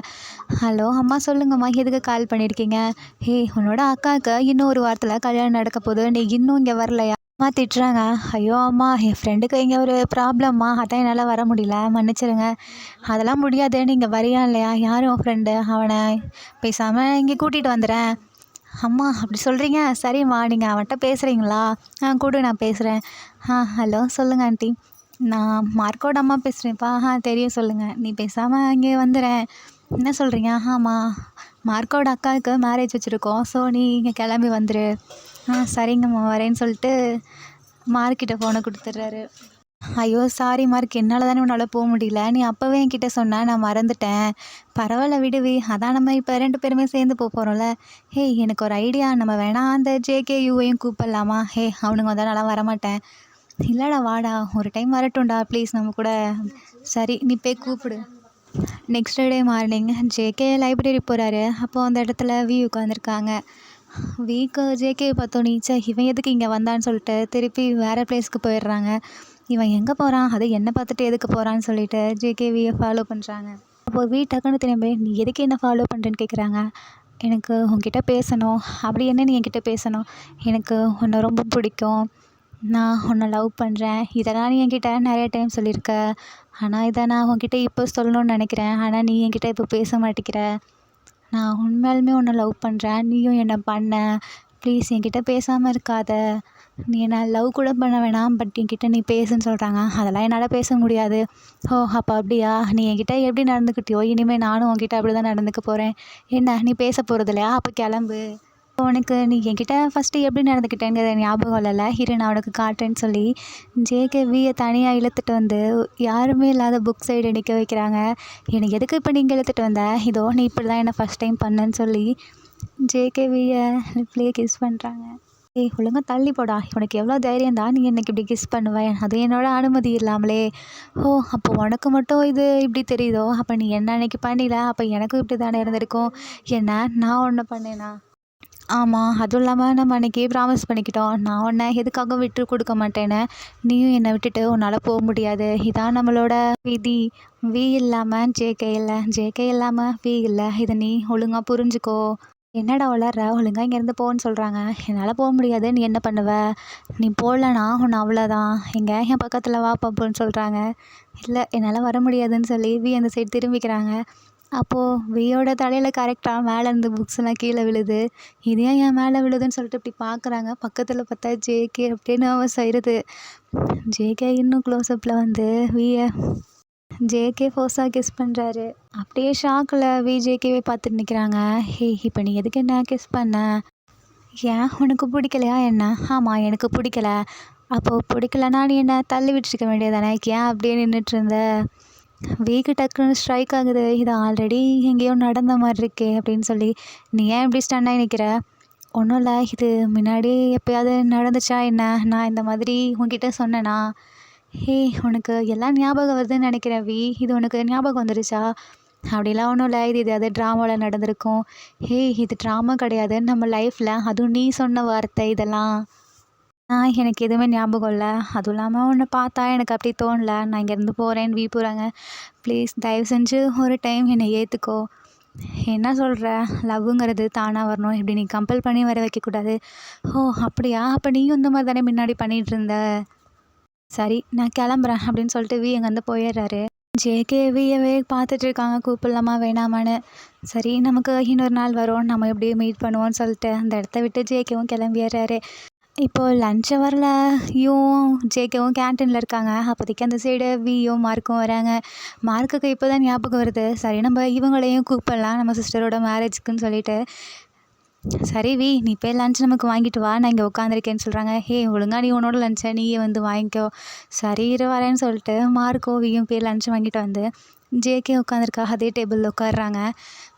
ஹலோ அம்மா, சொல்லுங்கம்மா, எதுக்கு கால் பண்ணியிருக்கீங்க? ஹே உன்னோட அக்காவுக்கு இன்னும் ஒரு வாரத்தில் கல்யாணம் நடக்க போகுது, நீ இன்னும் இங்கே வரலையா? அம்மா திட்டுறாங்க. ஐயோ அம்மா, என் ஃப்ரெண்டுக்கு இங்கே ஒரு ப்ராப்ளம்மா, அதான் என்னால் வர முடியல, மன்னிச்சிடுங்க. அதெல்லாம் முடியாது, நீங்கள் வரியா இல்லையா? யார் உன் ஃப்ரெண்டு? அவனை பேசாமல் இங்கே கூட்டிகிட்டு வந்துடுறேன். அம்மா அப்படி சொல்கிறீங்க? சரிம்மா, நீங்கள் அவன்கிட்ட பேசுகிறீங்களா? கூட நான் பேசுகிறேன். ஹலோ சொல்லுங்கள் ஆண்டி, நான் மார்க்கோட அம்மா பேசுகிறேன்ப்பா. தெரியும், சொல்லுங்கள். நீ பேசாமல் இங்கே வந்துடுறேன். என்ன சொல்கிறீங்க? ஆமாம், மார்க்கோட அக்காவுக்கு மேரேஜ் வச்சுருக்கோம். ஸோ நீ இங்கே கிளம்பி வந்துடு. சரிங்கம்மா, வரேன்னு சொல்லிட்டு மார்க்கிட்ட ஃபோனை கொடுத்துட்றாரு. ஐயோ சாரி மார்க், என்னால் தானே உன்னால் போக முடியல. நீ அப்போவே என்கிட்ட சொன்ன, நான் மறந்துட்டேன். பரவாயில்ல விடுவி, அதான் நம்ம இப்போ 2 பேருமே சேர்ந்து போகிறோம்ல. ஹே எனக்கு ஒரு ஐடியா, நம்ம வேணால் அந்த ஜேகேயூவையும் கூப்பிடலாமா? ஹே அவனுங்க வந்தால் நல்லா வரமாட்டேன். இல்லைடா வாடா, ஒரு டைம் வரட்டும்டா ப்ளீஸ் நம்ம கூட. சரி நீ போய் கூப்பிடு. Next day morning JK library போகிறாரு. அப்போது அந்த இடத்துல வி உட்காந்துருக்காங்க. வீக்கு ஜேகே பார்த்தோன்னே ச்சே இவன் எதுக்கு இங்கே வந்தான்னு சொல்லிட்டு திருப்பி வேறு பிளேஸ்க்கு போயிடுறாங்க. இவன் எங்கே போகிறான், அது என்னை பார்த்துட்டு எதுக்கு போகிறான்னு சொல்லிட்டு ஜேகே வியை ஃபாலோ பண்ணுறாங்க. அப்போது வி டக்குன்னு திரும்பி நீ எதுக்கு என்ன ஃபாலோ பண்ணுறேன்னு கேட்குறாங்க. எனக்கு உன்கிட்ட பேசணும். அப்படி என்ன நீ என்கிட்ட பேசணும்? எனக்கு உன்னை ரொம்ப பிடிக்கும், நான் உன்னை லவ் பண்ணுறேன், இதெல்லாம் நீ என்கிட்ட நிறைய டைம் சொல்லியிருக்க. ஆனால் இதை நான் உன்கிட்ட இப்போ சொல்லணும்னு நினைக்கிறேன். ஆனால் நீ என்கிட்ட இப்போ பேச மாட்டேங்கிற. நான் உண்மையாலுமே உன்னை லவ் பண்ணுறேன், நீயும் என்னை பண்ண. ப்ளீஸ் என்கிட்ட பேசாமல் இருக்காத. நீ என்ன லவ் கூட பண்ண வேணாம், பட் என்கிட்ட நீ பேசுன்னு சொல்கிறாங்க. அதெல்லாம் என்னால் பேச முடியாது. ஓ அப்போ அப்படியா, நீ என்கிட்ட எப்படி நடந்துக்கிட்டியோ இனிமேல் நானும் உன்கிட்ட அப்படி தான் நடந்துக்க போகிறேன். என்ன நீ பேச போகிறது இல்லையா, அப்போ கிளம்பு. உனக்கு நீ என்கிட்ட ஃபஸ்ட்டு எப்படி நடந்துக்கிட்டேங்கிறத ஞாபகம் இல்லைல்ல, இரு நான் உனக்கு காட்டுறேன்னு சொல்லி ஜேகேவியை தனியாக இழுத்துட்டு வந்து யாருமே இல்லாத புக் சைடு நிற்க வைக்கிறாங்க. எனக்கு எதுக்கு இப்போ நீங்கள் இழுத்துட்டு வந்த, இதோ நீ இப்படி தான் என்னை ஃபஸ்ட் டைம் பண்ணேன்னு சொல்லி ஜேகேவியை லிப்லேயே கிஸ் பண்ணுறாங்க. ஏய் ஒழுங்கா தள்ளி போடா, உனக்கு எவ்வளோ தைரியம் தான் நீ எனக்கு இப்படி கிஸ் பண்ணுவேன், அது என்னோட அனுமதி இல்லாமலே. ஓ அப்போ உனக்கு மட்டும் இது இப்படி தெரியுதோ, அப்போ நீ என்ன அன்னைக்கு பண்ணில, அப்போ எனக்கும் இப்படி தானே இருந்திருக்கும். என்ன நான் ஒன்று பண்ணேனா? ஆமாம், அதுவும் இல்லாமல் நம்ம அன்றைக்கி ப்ராமிஸ் பண்ணிக்கிட்டோம், நான் உன்னை எதுக்காக விட்டு கொடுக்க மாட்டேன்னு. நீயும் என்னை விட்டுட்டு உன்னால் போக முடியாது, இதான் நம்மளோட விதி. வி இல்லாமல் ஜேகே இல்லை, ஜேகே இல்லாமல் வி இல்லை, இதை நீ ஒழுங்காக புரிஞ்சுக்கோ. என்னடா வளர்ற, ஒழுங்காக இங்கேருந்து போன்னு சொல்கிறாங்க. என்னால் போக முடியாது, நீ என்ன பண்ணுவ? நீ போகலனா உன்னை அவ்வளோதான், எங்கே என் பக்கத்தில் வா பாப்புன்னு சொல்கிறாங்க. இல்லை என்னால் வர முடியாதுன்னு சொல்லி வி அந்த சைடு திரும்பிக்கிறாங்க. அப்போது வியோட தலையில் கரெக்டாக மேலே இருந்து புக்ஸ்லாம் கீழே விழுது. இது ஏன் என் மேலே விழுதுன்னு சொல்லிட்டு இப்படி பார்க்குறாங்க. பக்கத்தில் பார்த்தா ஜேகே அப்படியே நர்வஸ் ஆயிடுது. ஜேகே இன்னும் க்ளோஸ்அப்பில் வந்து வியை ஜேகே ஃபோர்ஸாக கிஸ் பண்ணுறாரு. அப்படியே ஷாக்கில் வி ஜேகேவே பார்த்துட்டு நிற்கிறாங்க. ஹே இப்போ நீ எதுக்கு என்ன கிஸ் பண்ண? ஏன் உனக்கு பிடிக்கலையா என்ன? ஆமாம் எனக்கு பிடிக்கல. அப்போது பிடிக்கலன்னா நீ என்ன தள்ளி விட்டுருக்க வேண்டியதானே, ஏன் அப்படியே நின்றுட்டு இருந்த? வீக்கு டக்குன்னு ஸ்ட்ரைக் ஆகுது, இது ஆல்ரெடி எங்கேயோ நடந்த மாதிரி இருக்கே அப்படின்னு சொல்லி. நீ ஏன் இப்படி ஸ்டன்னாகி நிற்கிற? ஒன்றும் இல்லை, இது முன்னாடி எப்போயாவது நடந்துச்சா என்ன, நான் இந்த மாதிரி உன்கிட்ட சொன்னேனா? ஹே உனக்கு எல்லாம் ஞாபகம் வருதுன்னு நினைக்கிறேன் வி, இது உனக்கு ஞாபகம் வந்துருச்சா? அப்படிலாம் ஒன்றும் இல்லை, இது எதாவது ட்ராமாவில் நடந்திருக்கும். ஹே இது ட்ராமா கிடையாது, நம்ம லைஃப்பில், அதுவும் நீ சொன்ன வார்த்தை இதெல்லாம். எனக்கு எதுவுமே ஞாபகம் இல்லை, அதுவும் இல்லாமல் உன்னை பார்த்தா எனக்கு அப்படி தோணல, நான் இங்கேருந்து போகிறேன்னு வி போகிறாங்க. ப்ளீஸ் தயவு செஞ்சு ஒரு டைம் என்னை ஏற்றுக்கோ. என்ன சொல்கிற, லவ்வுங்கிறது தானாக வரணும், இப்படி நீ கம்பல் பண்ணி வர வைக்கக்கூடாது. ஓ அப்படியா, அப்போ நீயும் இந்த மாதிரி தானே முன்னாடி பண்ணிகிட்டு இருந்த. சரி நான் கிளம்புறேன் அப்படின்னு சொல்லிட்டு வி அங்கேருந்து போயிடுறாரு. ஜேகே வியவே பார்த்துட்டு இருக்காங்க, கூப்பிடலாமா வேணாமான்னு. சரி நமக்கு இன்னொரு நாள் வரும், நம்ம எப்படியும் மீட் பண்ணுவோன்னு சொல்லிட்டு அந்த இடத்த விட்டு ஜேகேவும் கிளம்பிடுறாரு. இப்போது லன்ச் ஹவரில் யூவும் ஜேகேவும் கேன்டீனில் இருக்காங்க. அப்போதைக்கு அந்த சைடு வியும் மார்க்கும் வராங்க. மார்க்குக்கு இப்போ தான் ஞாபகம் வருது, சரி நம்ம இவங்களையும் கூப்பிடலாம் நம்ம சிஸ்டரோட மேரேஜுக்குன்னு சொல்லிட்டு. சரி வி நீ போய் லன்ச் நமக்கு வாங்கிட்டு வா, நான் இங்கே உட்காந்துருக்கேன்னு சொல்கிறாங்க. ஹே ஒழுங்கா நீ உன்னோட லன்ச்சை நீயே வந்து வாங்கிக்கோ. சரி இரு வரேன்னு சொல்லிட்டு மார்க்கோ வியும் போய் லன்ச் வாங்கிட்டு வந்து ஜேகே உட்காந்துருக்கா அதே டேபிளில் உட்காடுறாங்க.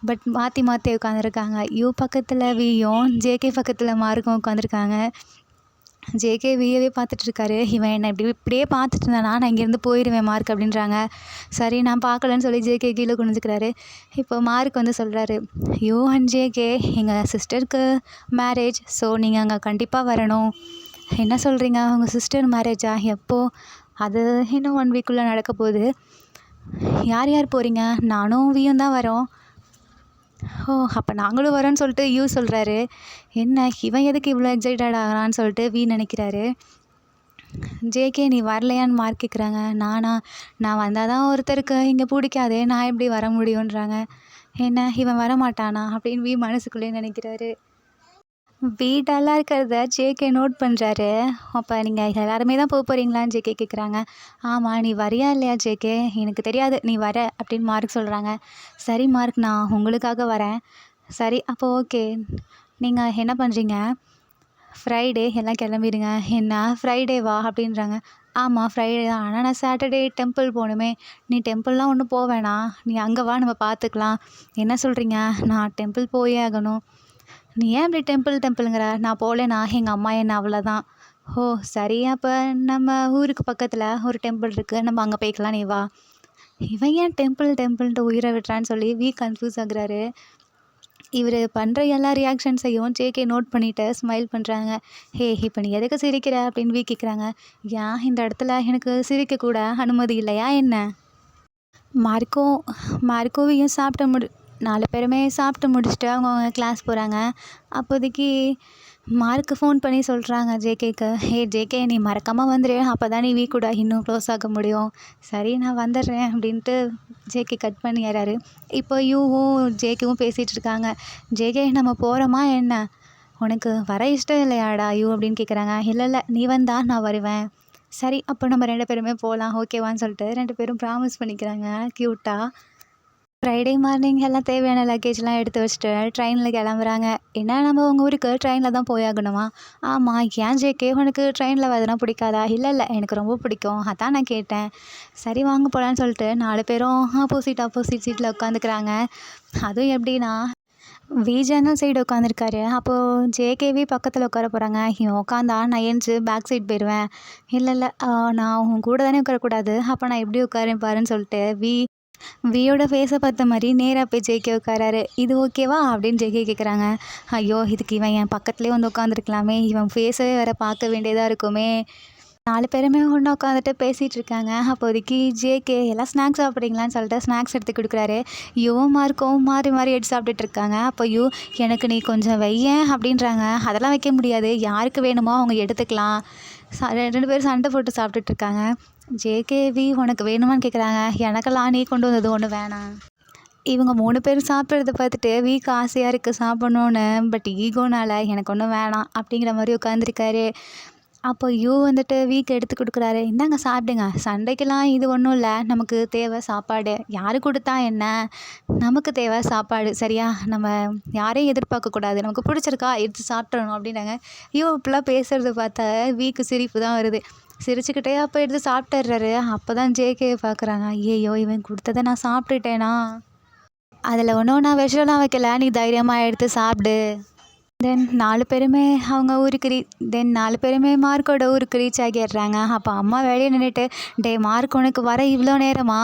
பட் மாற்றி மாற்றி உட்காந்துருக்காங்க. யூ பக்கத்தில் வியும் ஜேகே பக்கத்தில் மார்க்கும் உட்காந்துருக்காங்க. ஜேகே வியவே பார்த்துட்ருக்காரு. இவன் என்னை இப்படியே பார்த்துட்டு இருந்தானா நான் இங்கேருந்து போயிடுவேன் மார்க் அப்படின்றாங்க. சரி நான் பார்க்கலன்னு சொல்லி ஜேகே கீழே குனிஞ்சிக்கிறாரு. இப்போ மார்க் வந்து சொல்கிறாரு, யூ அண்ட் ஜேகே எங்கள் சிஸ்டருக்கு மேரேஜ், ஸோ நீங்கள் அங்கே கண்டிப்பாக வரணும். என்ன சொல்கிறீங்க, உங்கள் சிஸ்டர் மேரேஜா, எப்போது? அது இன்னும் 1 வீக்குள்ளே நடக்க போகுது. யார் யார் போகிறீங்க? நானும் வியும் தான் வரோம். ஓ அப்போ நாங்களும் வரோன்னு சொல்லிட்டு யூ சொல்கிறாரு. என்ன இவன் எதுக்கு இவ்வளோ எக்ஸைட்டட் ஆகிறான்னு சொல்லிட்டு வி நினைக்கிறாரு. ஜேகே நீ வரலையான்னு மார்க் கேட்குறாங்க. நான் வந்தால் தான் ஒருத்தருக்கு இங்கே பிடிக்காதே, நான் எப்படி வர முடியுன்றாங்க. என்ன இவன் வரமாட்டானா அப்படின்னு வி மனசுக்குள்ளே நினைக்கிறாரு. வீடெல்லாம் இருக்கிறத ஜேகே நோட் பண்ணுறாரு. அப்போ நீங்கள் எல்லாருமே தான் போகிறீங்களான்னு ஜேகே கேட்குறாங்க. ஆமாம் நீ வரியா இல்லையா ஜேகே, எனக்கு தெரியாது நீ வர அப்படின்னு மார்க் சொல்கிறாங்க. சரி மார்க் நான் உங்களுக்காக வரேன். சரி அப்போ ஓகே, நீங்கள் என்ன பண்ணுறீங்க, ஃப்ரைடே எல்லாம் கிளம்பிடுங்க. என்ன ஃப்ரைடேவா அப்படின்றாங்க. ஆமாம் ஃப்ரைடே தான், ஆனால் நான் சாட்டர்டே டெம்பிள் போகணுமே. நீ டெம்பிள்லாம் ஒன்றும் போக வேணாம், நீ அங்கே வா நம்ம பார்த்துக்கலாம். என்ன சொல்கிறீங்க, நான் டெம்பிள் போயே ஆகணும். நீ ஏன் இப்படி டெம்பிளுங்கிற, நான் போகலனா எங்கள் அம்மா என்ன அவ்வளோதான். ஓ சரி அப்போ நம்ம ஊருக்கு பக்கத்தில் ஒரு டெம்பிள் இருக்குது, நம்ம அங்கே போய்க்கலாம், நீ வா. இவன் ஏன் டெம்பிள் டெம்பிள்ன்ட்டு உயிரை விட்டுறான்னு சொல்லி கன்ஃப்யூஸ் ஆகுறாரு. இவர் பண்ணுற எல்லா ரியாக்ஷன்ஸையும் ஜேகே நோட் பண்ணிவிட்டு ஸ்மைல் பண்ணுறாங்க. ஹே இப்போ நீ எதுக்கு சிரிக்கிற அப்படின்னு கேட்குறாங்க. ஏன் இந்த இடத்துல எனக்கு சிரிக்கக்கூட அனுமதி இல்லையா என்ன? மார்க்கோவையும் சாப்பிட்டு 4 பேருமே சாப்பிட்டு முடிச்சுட்டு அவங்கவுங்க கிளாஸ் போகிறாங்க. அப்போதைக்கு மார்க்கு ஃபோன் பண்ணி சொல்கிறாங்க ஜேகேக்கு, ஹே ஜேகே நீ மறக்காமல் வந்துடு, அப்போ தான் நீ கூட இன்னும் க்ளோஸ் ஆக முடியும். சரி நான் வந்துடுறேன் அப்படின்ட்டு ஜேகே கட் பண்ணிடுறாரு. இப்போ யூவும் ஜேகேவும் பேசிகிட்டு இருக்காங்க. ஜேகே நம்ம போகிறோமா என்ன, உனக்கு வர இஷ்டம் இல்லையாடா யூ அப்படின்னு கேட்குறாங்க. இல்லை நீ வந்தா நான் வருவேன். சரி அப்போ நம்ம 2 பேருமே போகலாம் ஓகேவான்னு சொல்லிட்டு 2 பேரும் ப்ராமிஸ் பண்ணிக்கிறாங்க க்யூட்டாக. ஃப்ரைடே மார்னிங் எல்லாம் தேவையான லக்கேஜ்லாம் எடுத்து வச்சுட்டு ட்ரெயினில் கிளம்புறாங்க. என்ன நம்ம உங்கள் ஊருக்கு ட்ரெயினில் தான் போயாகணுமா? ஆமாம், ஏன் ஜேகே உனக்கு ட்ரெயினில் வரதுனா பிடிக்காதா? இல்லை எனக்கு ரொம்ப பிடிக்கும், அதான் நான் கேட்டேன். சரி வாங்க போகலான்னு சொல்லிட்டு 4 பேரும் ஆப்போசிட் சீட்டில் உட்காந்துக்கிறாங்க. அதுவும் எப்படின்னா ஜன்னல் சைடு உட்காந்துருக்காரு. அப்போது ஜேகேவி பக்கத்தில் உட்கார போகிறாங்க. இவன் உட்காந்தா நான் ஏஞ்சி பேக் சைட் போயிடுவேன். இல்லை நான் உன் கூட தானே உட்காரக்கூடாது, அப்போ நான் எப்படி உட்காரேன் பாருன்னு சொல்லிட்டு வியோட ஃபேஸை பார்த்த மாதிரி நேராக போய் ஜேகே உட்காராரு. இது ஓகேவா அப்படின்னு ஜேகே கேட்குறாங்க. ஐயோ இதுக்கு இவன் என் பக்கத்துலேயே வந்து உட்காந்துருக்கலாமே, இவன் ஃபேஸவே வேறு பார்க்க வேண்டியதாக இருக்குமே. 4 பேருமே ஒன்றா உட்காந்துட்டு பேசிகிட்டு இருக்காங்க. அப்போதைக்கு ஜேகே எல்லாம் ஸ்நாக்ஸ் சாப்பிட்றீங்களான்னு சொல்லிட்டு ஸ்நாக்ஸ் எடுத்து கொடுக்குறாரு. மார்க்கும் மாறி எடுத்து சாப்பிட்டுட்டு இருக்காங்க. அப்போ எனக்கு நீ கொஞ்சம் வையேன் அப்படின்றாங்க. அதெல்லாம் வைக்க முடியாது, யாருக்கு வேணுமோ அவங்க எடுத்துக்கலாம். 2 பேரும் சண்டை போட்டு சாப்பிட்டுட்டு இருக்காங்க. ஜேகேவி உனக்கு வேணுமான்னு கேட்குறாங்க. எனக்கெல்லாம் நீ கொண்டு வந்தது ஒன்று வேணாம். இவங்க 3 பேரும் சாப்பிட்றத பார்த்துட்டு வீக்கு ஆசையாக இருக்குது சாப்பிட்ணுன்னு. பட் ஈகோனால் எனக்கு ஒன்றும் வேணாம் அப்படிங்கிற மாதிரி உட்காந்துருக்காரு. அப்போ வந்துட்டு எடுத்து கொடுக்குறாரு. இந்தாங்க சாப்பிடுங்க, சண்டைக்கெல்லாம் இது ஒன்றும் இல்லை, நமக்கு தேவை சாப்பாடு, யார் கொடுத்தா என்ன, நமக்கு தேவை சாப்பாடு சரியா, நம்ம யாரையும் எதிர்பார்க்கக்கூடாது, நமக்கு பிடிச்சிருக்கா எடுத்து சாப்பிட்றணும் அப்படின்னாங்க. இப்படிலாம் பேசுகிறத பார்த்தா சிரிப்பு தான் வருது. சிரிச்சுக்கிட்டே அப்போ எடுத்து சாப்பிட்டுறாரு. அப்போ தான் ஜேகே பார்க்குறாங்க. ஐயோ இவன் கொடுத்ததை நான் சாப்பிட்டுட்டேனா, அதில் ஒன்றும் நான் விஷம்லாம் வைக்கல, நீ தைரியமாக எடுத்து சாப்பிடு. தென் 4 பேருமே அவங்க ஊருக்கு 4 பேருமே மார்க்கோட ஊருக்கு ரீச் ஆகிடுறாங்க. அப்போ அம்மா வெளியே நின்றுட்டு, டே மார்க் உனக்கு வர இவ்வளோ நேரமா?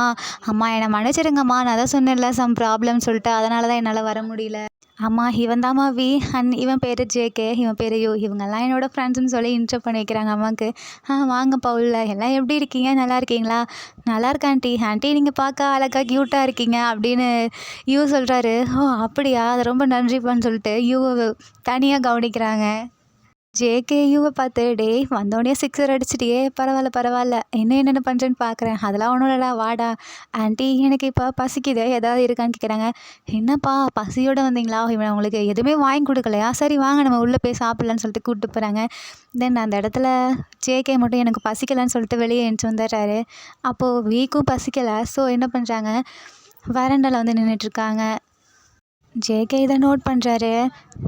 அம்மா என்னை மன்னிச்சிடுங்கம்மா, நான் தான் சொன்னேன்ல சம் ப்ராப்ளம்னு சொல்லிட்டு, அதனால தான் என்னால் வர முடியல. அம்மா இவன் தாம்மா இவன் பேர் ஜேகே, இவன் பேர் இவங்கெல்லாம் என்னோடய ஃப்ரெண்ட்ஸ்னு சொல்லி இன்ட்ரோ பண்ணி வைக்கிறாங்க அம்மாவுக்கு. வாங்கப்பா உள்ள, எல்லாம் எப்படி இருக்கீங்க, நல்லா இருக்கீங்களா? நல்லா இருக்கேன் ஆண்டி நீங்கள் பார்க்க அழகாக க்யூட்டாக இருக்கீங்க அப்படின்னு சொல்கிறாரு. ஓ அப்படியா, அது ரொம்ப நன்றிப்பான்னு சொல்லிட்டு தனியாக கவனிக்கிறாங்க. ஜேகே பார்த்து, டே வந்தோடனே 6 அடிச்சிட்டியே, பரவாயில்ல, என்னென்ன பண்ணுறேன்னு பார்க்குறேன், அதெல்லாம் ஒன்றும் இல்லைடா, வாடா. ஆண்டி எனக்கு இப்போ பசிக்குது, ஏதாவது இருக்கான்னு கேட்குறாங்க. என்னப்பா பசியோடு வந்தீங்களா, இவன் உங்களுக்கு எதுவுமே வாங்கி கொடுக்கலையா? சரி வாங்க நம்ம உள்ளே போய் சாப்பிட்லான்னு சொல்லிட்டு கூப்பிட்டு போகிறாங்க. தென் அந்த இடத்துல ஜேகே மட்டும் எனக்கு பசிக்கலைன்னு சொல்லிட்டு வெளியே எழுந்துச்சி வந்துடுறாரு. அப்போது வீக்கும் பசிக்கலை. ஸோ என்ன பண்ணுறாங்க, வராண்டாவில் வந்து நின்றுட்டுருக்காங்க. ஜேகே இதை நோட் பண்ணுறாரு.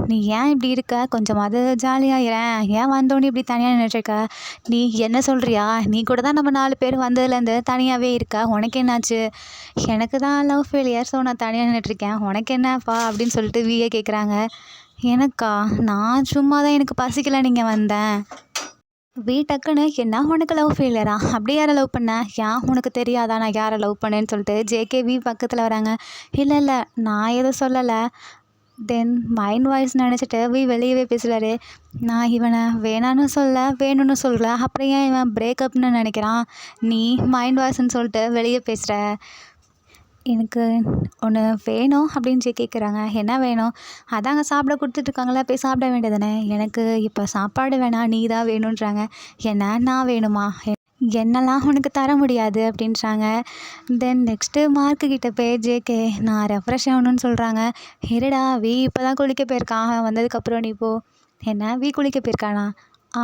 நீ ஏன் இப்படி இருக்க, கொஞ்சமாவது ஜாலியாகிறேன், ஏன் வந்தோடனே இப்படி தனியாக நின்றுட்டுருக்க, நீ என்ன சொல்கிறியா, நீ கூட தான் நம்ம 4 பேர் வந்ததுலேருந்து தனியாகவே இருக்க, உனக்கு என்னாச்சு? எனக்கு தான் லவ் ஃபெயிலியர், ஸோ நான் தனியாக நின்றுட்டுருக்கேன், உனக்கு என்னப்பா அப்படின்னு சொல்லிட்டு கேட்குறாங்க. எனக்கா, நான் சும்மா தான் எனக்கு பசிக்கலை நீங்கள் வந்தேன். டக்குன்னு என்ன உனக்கு லவ் ஃபெயிலியரா, அப்படி யாரை லவ் பண்ண, ஏன் உனக்கு தெரியாதா நான் யாரை லவ் பண்ணேன்னு சொல்லிட்டு ஜேகே பக்கத்தில் வராங்க. இல்லை நான் எதுவும் சொல்லலை. தென் மைண்ட் வாய்ஸ் நினச்சிட்டு வெளியவே பேசுகிறாரு. நான் இவனை வேணான்னு வேணும்னு சொல்கிறேன், அப்புறம் ஏன் இவன் பிரேக்கப்னு நினைக்கிறான், நீ மைண்ட் வாய்ஸ்ன்னு சொல்லிட்டு வெளியே பேசுகிற, எனக்கு ஒன்று வேணும் அப்படின்னு கேட்குறாங்க. என்ன வேணும்? அதாங்க சாப்பிட கொடுத்துட்ருக்காங்களா, போய் சாப்பிட வேண்டியதானே. எனக்கு இப்போ சாப்பாடு வேணாம், நீ தான் வேணுன்றாங்க. என்ன நான் வேணுமா, என்னெல்லாம் உனக்கு தர முடியாது அப்படின்றாங்க. தென் நெக்ஸ்ட்டு மார்க்குக்கிட்ட போய் ஜேகே நான் ரெஃப்ரெஷ் ஆகணும்னு சொல்கிறாங்க. இருடா இப்போ தான் குளிக்க போயிருக்கான், வந்ததுக்கப்புறம் நீ போ. என்ன குளிக்க போயிருக்கானா?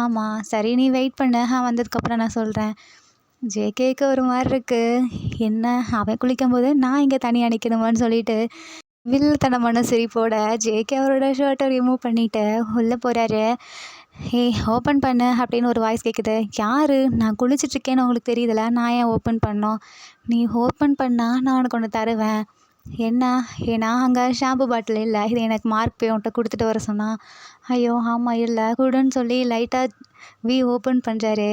ஆமாம், சரி நீ வெயிட் பண்ணு, வந்ததுக்கப்புறம் நான் சொல்கிறேன். ஜேகேக்கு ஒரு மாதிரி இருக்குது, என்ன அவன் குளிக்கும்போது நான் இங்கே தனியாக நிற்கணுமான்னு சொல்லிட்டு வில்லத்தனமான சிரிப்போட ஜேகே அவரோட ஷர்ட்டை ரிமூவ் பண்ணிவிட்டு உள்ளே போகிறாரு. ஓப்பன் பண்ணு அப்படின்னு ஒரு வாய்ஸ் கேட்குது. யார்? நான் குளிச்சிட்ருக்கேன்னு உங்களுக்கு தெரியுதுல, நான் ஏன் ஓப்பன் பண்ணோம்? நீ ஓப்பன் பண்ணால் நான் உனக்கு ஒன்று தருவேன். என்ன? ஏன்னா அங்கே ஷாம்பு பாட்டில் இல்லை, இது எனக்கு மார்க் போய் உன்கிட்ட கொடுத்துட்டு வர சொன்னான். ஐயோ ஆமாம் இல்லை குடுன்னு சொல்லி லைட்டாக ஓப்பன் பண்ணுறாரு.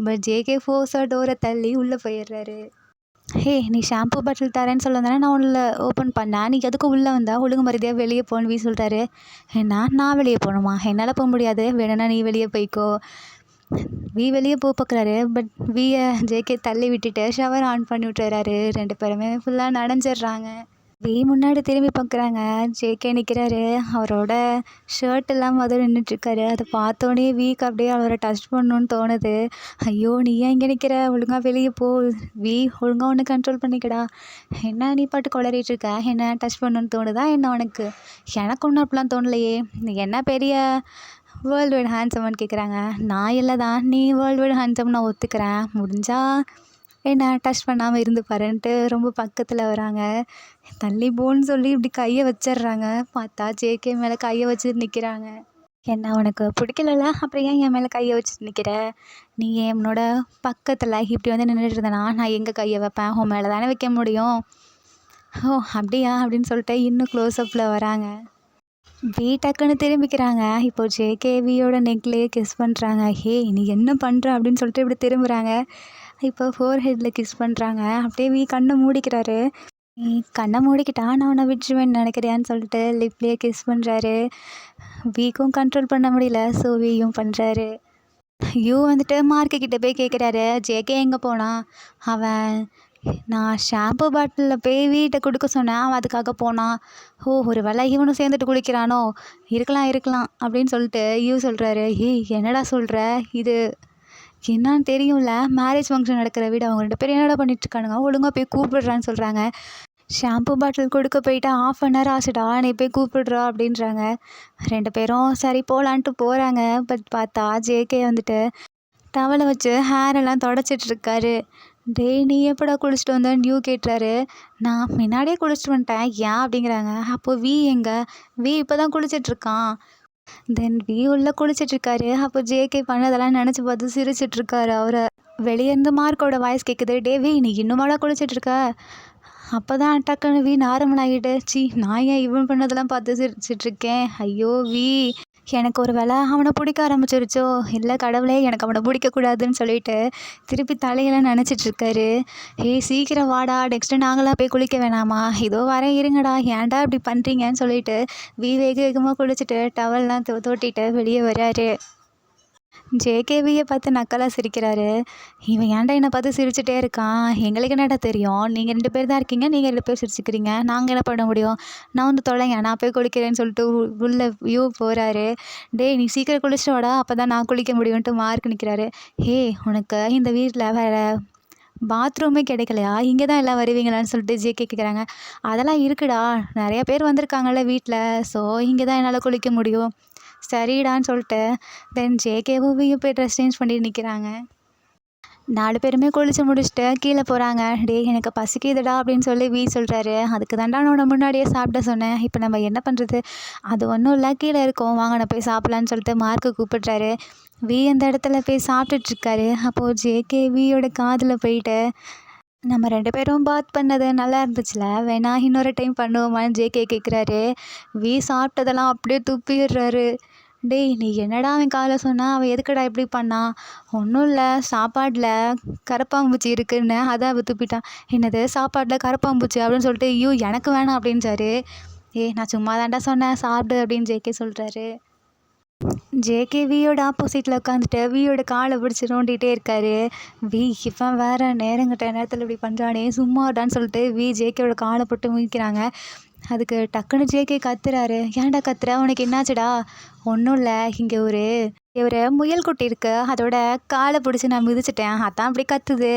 பட் ஜேகே ஃபோர்ஸாக டோரை தள்ளி உள்ளே போயிடுறாரு. ஹே நீ ஷாம்பு பாட்டில் தரேன்னு சொல்ல தானே நான் உள்ள ஓப்பன் பண்ணேன், நீ எதுக்கு உள்ளே வந்தா? ஒழுங்கு மரியாதையாக வெளியே போன்னு சொல்கிறாரு. என்ன நான் வெளியே போகணுமா? என்னால் போக முடியாது, வேணும்னா நீ வெளியே போய்க்கோ. வெளியே பார்க்குறாரு. பட் ஜேகே தள்ளி விட்டுட்டு ஷவர் ஆன் பண்ணி விட்டுறாரு. 2 பேருமே ஃபுல்லாக நனைஞ்சிடுறாங்க. முன்னாடி திரும்பி பார்க்குறாங்க. ஜேகே நிற்கிறாரு. அவரோட ஷர்ட் இல்லாமல் வந்து நின்றுட்டுருக்காரு. அதை பார்த்தோன்னே வீக்கு அப்படியே அவரை டச் பண்ணணுன்னு தோணுது. ஐயோ நீ ஏன் இங்கே நிற்கிற? ஒழுங்காக வெளியே போ. ஒழுங்காக ஒன்று கண்ட்ரோல் பண்ணிக்கடா. என்ன நீ பாட்டு குளறிட்டு இருக்க? என்ன டச் பண்ணணுன்னு தோணுதா என்ன உனக்கு? எனக்கு ஒன்றும் அப்படிலாம் தோணலையே. நீ என்ன பெரிய வேர்ல்டு வைட் ஹேண்ட்ஸம்னு கேட்குறாங்க. நான் இல்லை தான், நீ வேர்ல்டு வைட் ஹேண்ட்ஸம் நான் ஒத்துக்கிறேன். முடிஞ்சா என்ன டச் பண்ணாமல் இருந்து பாருன்ட்டு ரொம்ப பக்கத்தில் வராங்க. தள்ளி போன்னு சொல்லி இப்படி கையை வச்சிடுறாங்க. பார்த்தா ஜேகே மேலே கையை வச்சுட்டு நிற்கிறாங்க. என்ன உனக்கு பிடிக்கலல்ல, அப்புறம் ஏன் என் மேலே கையை வச்சுட்டு நிற்கிற? நீ என்னோட பக்கத்தில் இப்படி வந்து நின்றுட்டு இருந்தனா நான் எங்கே கையை வைப்பேன்? உன் மேலே தானே வைக்க முடியும். ஓ அப்படியா அப்படின்னு சொல்லிட்டு இன்னும் க்ளோஸ்அப்பில் வராங்க. டக்குன்னு திரும்பிக்கிறாங்க. இப்போ ஜேகேவியோட நெக்லேயே கிஸ் பண்ணுறாங்க. ஹே நீ என்ன பண்ணுற அப்படின்னு சொல்லிட்டு இப்படி திரும்புகிறாங்க. இப்போ ஃபோர் ஹெட்டில் கிஸ் பண்ணுறாங்க. அப்படியே கண்ணை மூடிக்கிறாரு. நீ கண்ணை மூடிக்கிட்டா நான் உன்னை விட்டுருவேன்னு நினைக்கிறியான்னு சொல்லிட்டு லிப்லேயே கிஸ் பண்ணுறாரு. வீக்கும் கண்ட்ரோல் பண்ண முடியல, ஸோ வீயும் பண்ணுறாரு. வந்துட்டு மார்க்கிட்ட போய் கேட்குறாரு, ஜேகே எங்கே போனான்? அவன் நான் ஷாம்பு பாட்டிலில் போய் வீட்டை கொடுக்க சொன்னேன், அவன் அதுக்காக போனான். ஓ ஒரு வேளை இவனும் சேர்ந்துட்டு குளிக்கிறானோ? இருக்கலாம் அப்படின்னு சொல்லிட்டு சொல்கிறாரு. என்னடா சொல்கிற? இது என்னான்னு தெரியும்ல, மேரேஜ் ஃபங்க்ஷன் நடக்கிற வீடு, அவங்க 2 பேரும் என்னடா பண்ணிட்டுருக்கானுங்க? ஒழுங்காக போய் கூப்பிடுறான்னு சொல்கிறாங்க. ஷாம்பு பாட்டில் கொடுக்க போயிட்டு 1/2 hour ஆச்சுடா, நீ போய் கூப்பிடுறா அப்படின்றாங்க. 2 பேரும் சரி போகலான்ட்டு போகிறாங்க. பட் பார்த்தா ஜேகே வந்துட்டு டவலை வச்சு ஹேரெல்லாம் தொடச்சிட்ருக்காரு. டேய் நீ எப்படா குளிச்சுட்டு வந்தேன்னு கேட்டுறாரு. நான் முன்னாடியே குளிச்சுட்டு வந்துட்டேன், ஏன் அப்படிங்கிறாங்க. அப்போ எங்கே? இப்போ தான் குளிச்சிட்ருக்கான். தென் உள்ளே குளிச்சிட்ருக்காரு. அப்போ ஜேகே பண்ணதெல்லாம் நினச்சி பார்த்து சிரிச்சிட்ருக்காரு. அவரை வெளியேருந்து மார்க்கோட வாய்ஸ் கேட்குது. நீ இன்னுமாடா குளிச்சிட்ருக்க? அப்போ தான் டக்குன்னு நார்மல் ஆகிட்டு, நான் ஏன் இவன் பண்ணதெல்லாம் பார்த்து சிரிச்சிட்ருக்கேன்? ஐயோ எனக்கு ஒரு வேளை அவனை பிடிக்க ஆரம்பிச்சிருச்சோ? இல்லை கடவுளே எனக்கு அவனை பிடிக்கக்கூடாதுன்னு சொல்லிட்டு திருப்பி தலையெல்லாம் நினச்சிட்ருக்காரு. சீக்கிரம் வாடா, நெக்ஸ்ட்டு நாங்களாம் போய் குளிக்க வேணாமா? இதோ வரேன் இருங்கடா, ஏன்டா இப்படி பண்ணுறீங்கன்னு சொல்லிட்டு வேக வேகமாக குளிச்சுட்டு டவல்லாம் தோட்டிட்டு வெளியே வராரு. ஜேகேவியை பார்த்து நக்கலாக சிரிக்கிறாரு. இவன் ஏன்டா என்னை பார்த்து சிரிச்சுட்டே இருக்கான்? எங்களுக்கு என்னடா தெரியும்? நீங்கள் 2 பேர் தான் இருக்கீங்க, நீங்கள் 2 பேர் சிரிச்சுக்கிறீங்க, நாங்கள் என்ன பண்ண முடியும்? நான் வந்து தொலைங்க, நான் போய் குளிக்கிறேன்னு சொல்லிட்டு உள்ள போகிறாரு. டேய் நீ சீக்கிரம் குளிச்சுட்டு வாடா, அப்போ தான் நான் குளிக்க முடியும்ன்ட்டு மார்க் நிற்கிறாரு. உனக்கு இந்த வீட்டில் வேறு பாத்ரூமே கிடைக்கலையா? இங்கே தான் எல்லாம் வருவீங்களான்னு சொல்லிட்டு ஜேகே கேட்குறாங்க. அதெல்லாம் இருக்குடா, நிறையா பேர் வந்திருக்காங்கல்ல வீட்டில், ஸோ இங்கே தான் என்னால் குளிக்க முடியும். சரிடான்னு சொல்லிட்டு தென் ஜேகேவும் போய் ட்ரெஸ் சேஞ்ச் பண்ணிட்டு நிற்கிறாங்க. 4 பேருமே குளிச்சு முடிச்சுட்டு கீழே போகிறாங்க. எனக்கு பசிக்குதுடா அப்படின்னு சொல்லி சொல்கிறாரு. அதுக்கு தாண்டா நான் முன்னாடியே சாப்பிட சொன்னேன், இப்போ நம்ம என்ன பண்ணுறது? அது ஒன்றும் இல்லை, கீழே இருக்கோம், வாங்க நான் போய் சாப்பிட்லான்னு சொல்லிட்டு மார்க்கு கூப்பிட்றாரு. அந்த இடத்துல போய் சாப்பிட்டுட்ருக்காரு. அப்போது ஜேகே காதில் போயிட்டு, நம்ம 2 பேரும் பாத் பண்ணது நல்லா இருந்துச்சுல, வேணா இன்னொரு டைம் பண்ணுவோமான்னு ஜேகே கேட்குறாரு. சாப்பிட்டதெல்லாம் அப்படியே துப்பிடுறாரு. டேய் நீ என்னடா அவன் காதில் சொன்னா? அவன் எதுக்குடா இப்படி பண்ணான்? ஒன்றும் இல்லை, சாப்பாட்டில் கரப்பாம்பூச்சி இருக்குன்னு அதை அவள் துப்பிட்டான். என்னது சாப்பாட்டில் கரப்பாம்பூச்சி அப்படின்னு சொல்லிட்டு எனக்கு வேணாம் அப்படின்றாரு. நான் சும்மா தாண்டா சொன்னேன், சாப்பிடு அப்படின்னு ஜேகே சொல்கிறாரு. ஜேகே ஆப்போசிட்டில் உட்காந்துட்டு காலை பிடிச்சி நோண்டிகிட்டே இருக்காரு. இவன் வேறு நேரங்கிட்ட நேரத்தில் இப்படி பண்ணுறானே, சும்மாடான்னு சொல்லிட்டு ஜேகேவோட காலை போட்டு மிதிக்கிறாங்க. அதுக்கு டக்குன்னு ஜேகே கத்துறாரு. ஏன்டா கத்துற? உனக்கு என்னாச்சுடா? ஒன்றும் இல்லை, இங்கே ஒரு முயல் குட்டி இருக்குது, அதோட காலை பிடிச்சி நான் மிதிச்சிட்டேன், அதான் அப்படி கத்துது.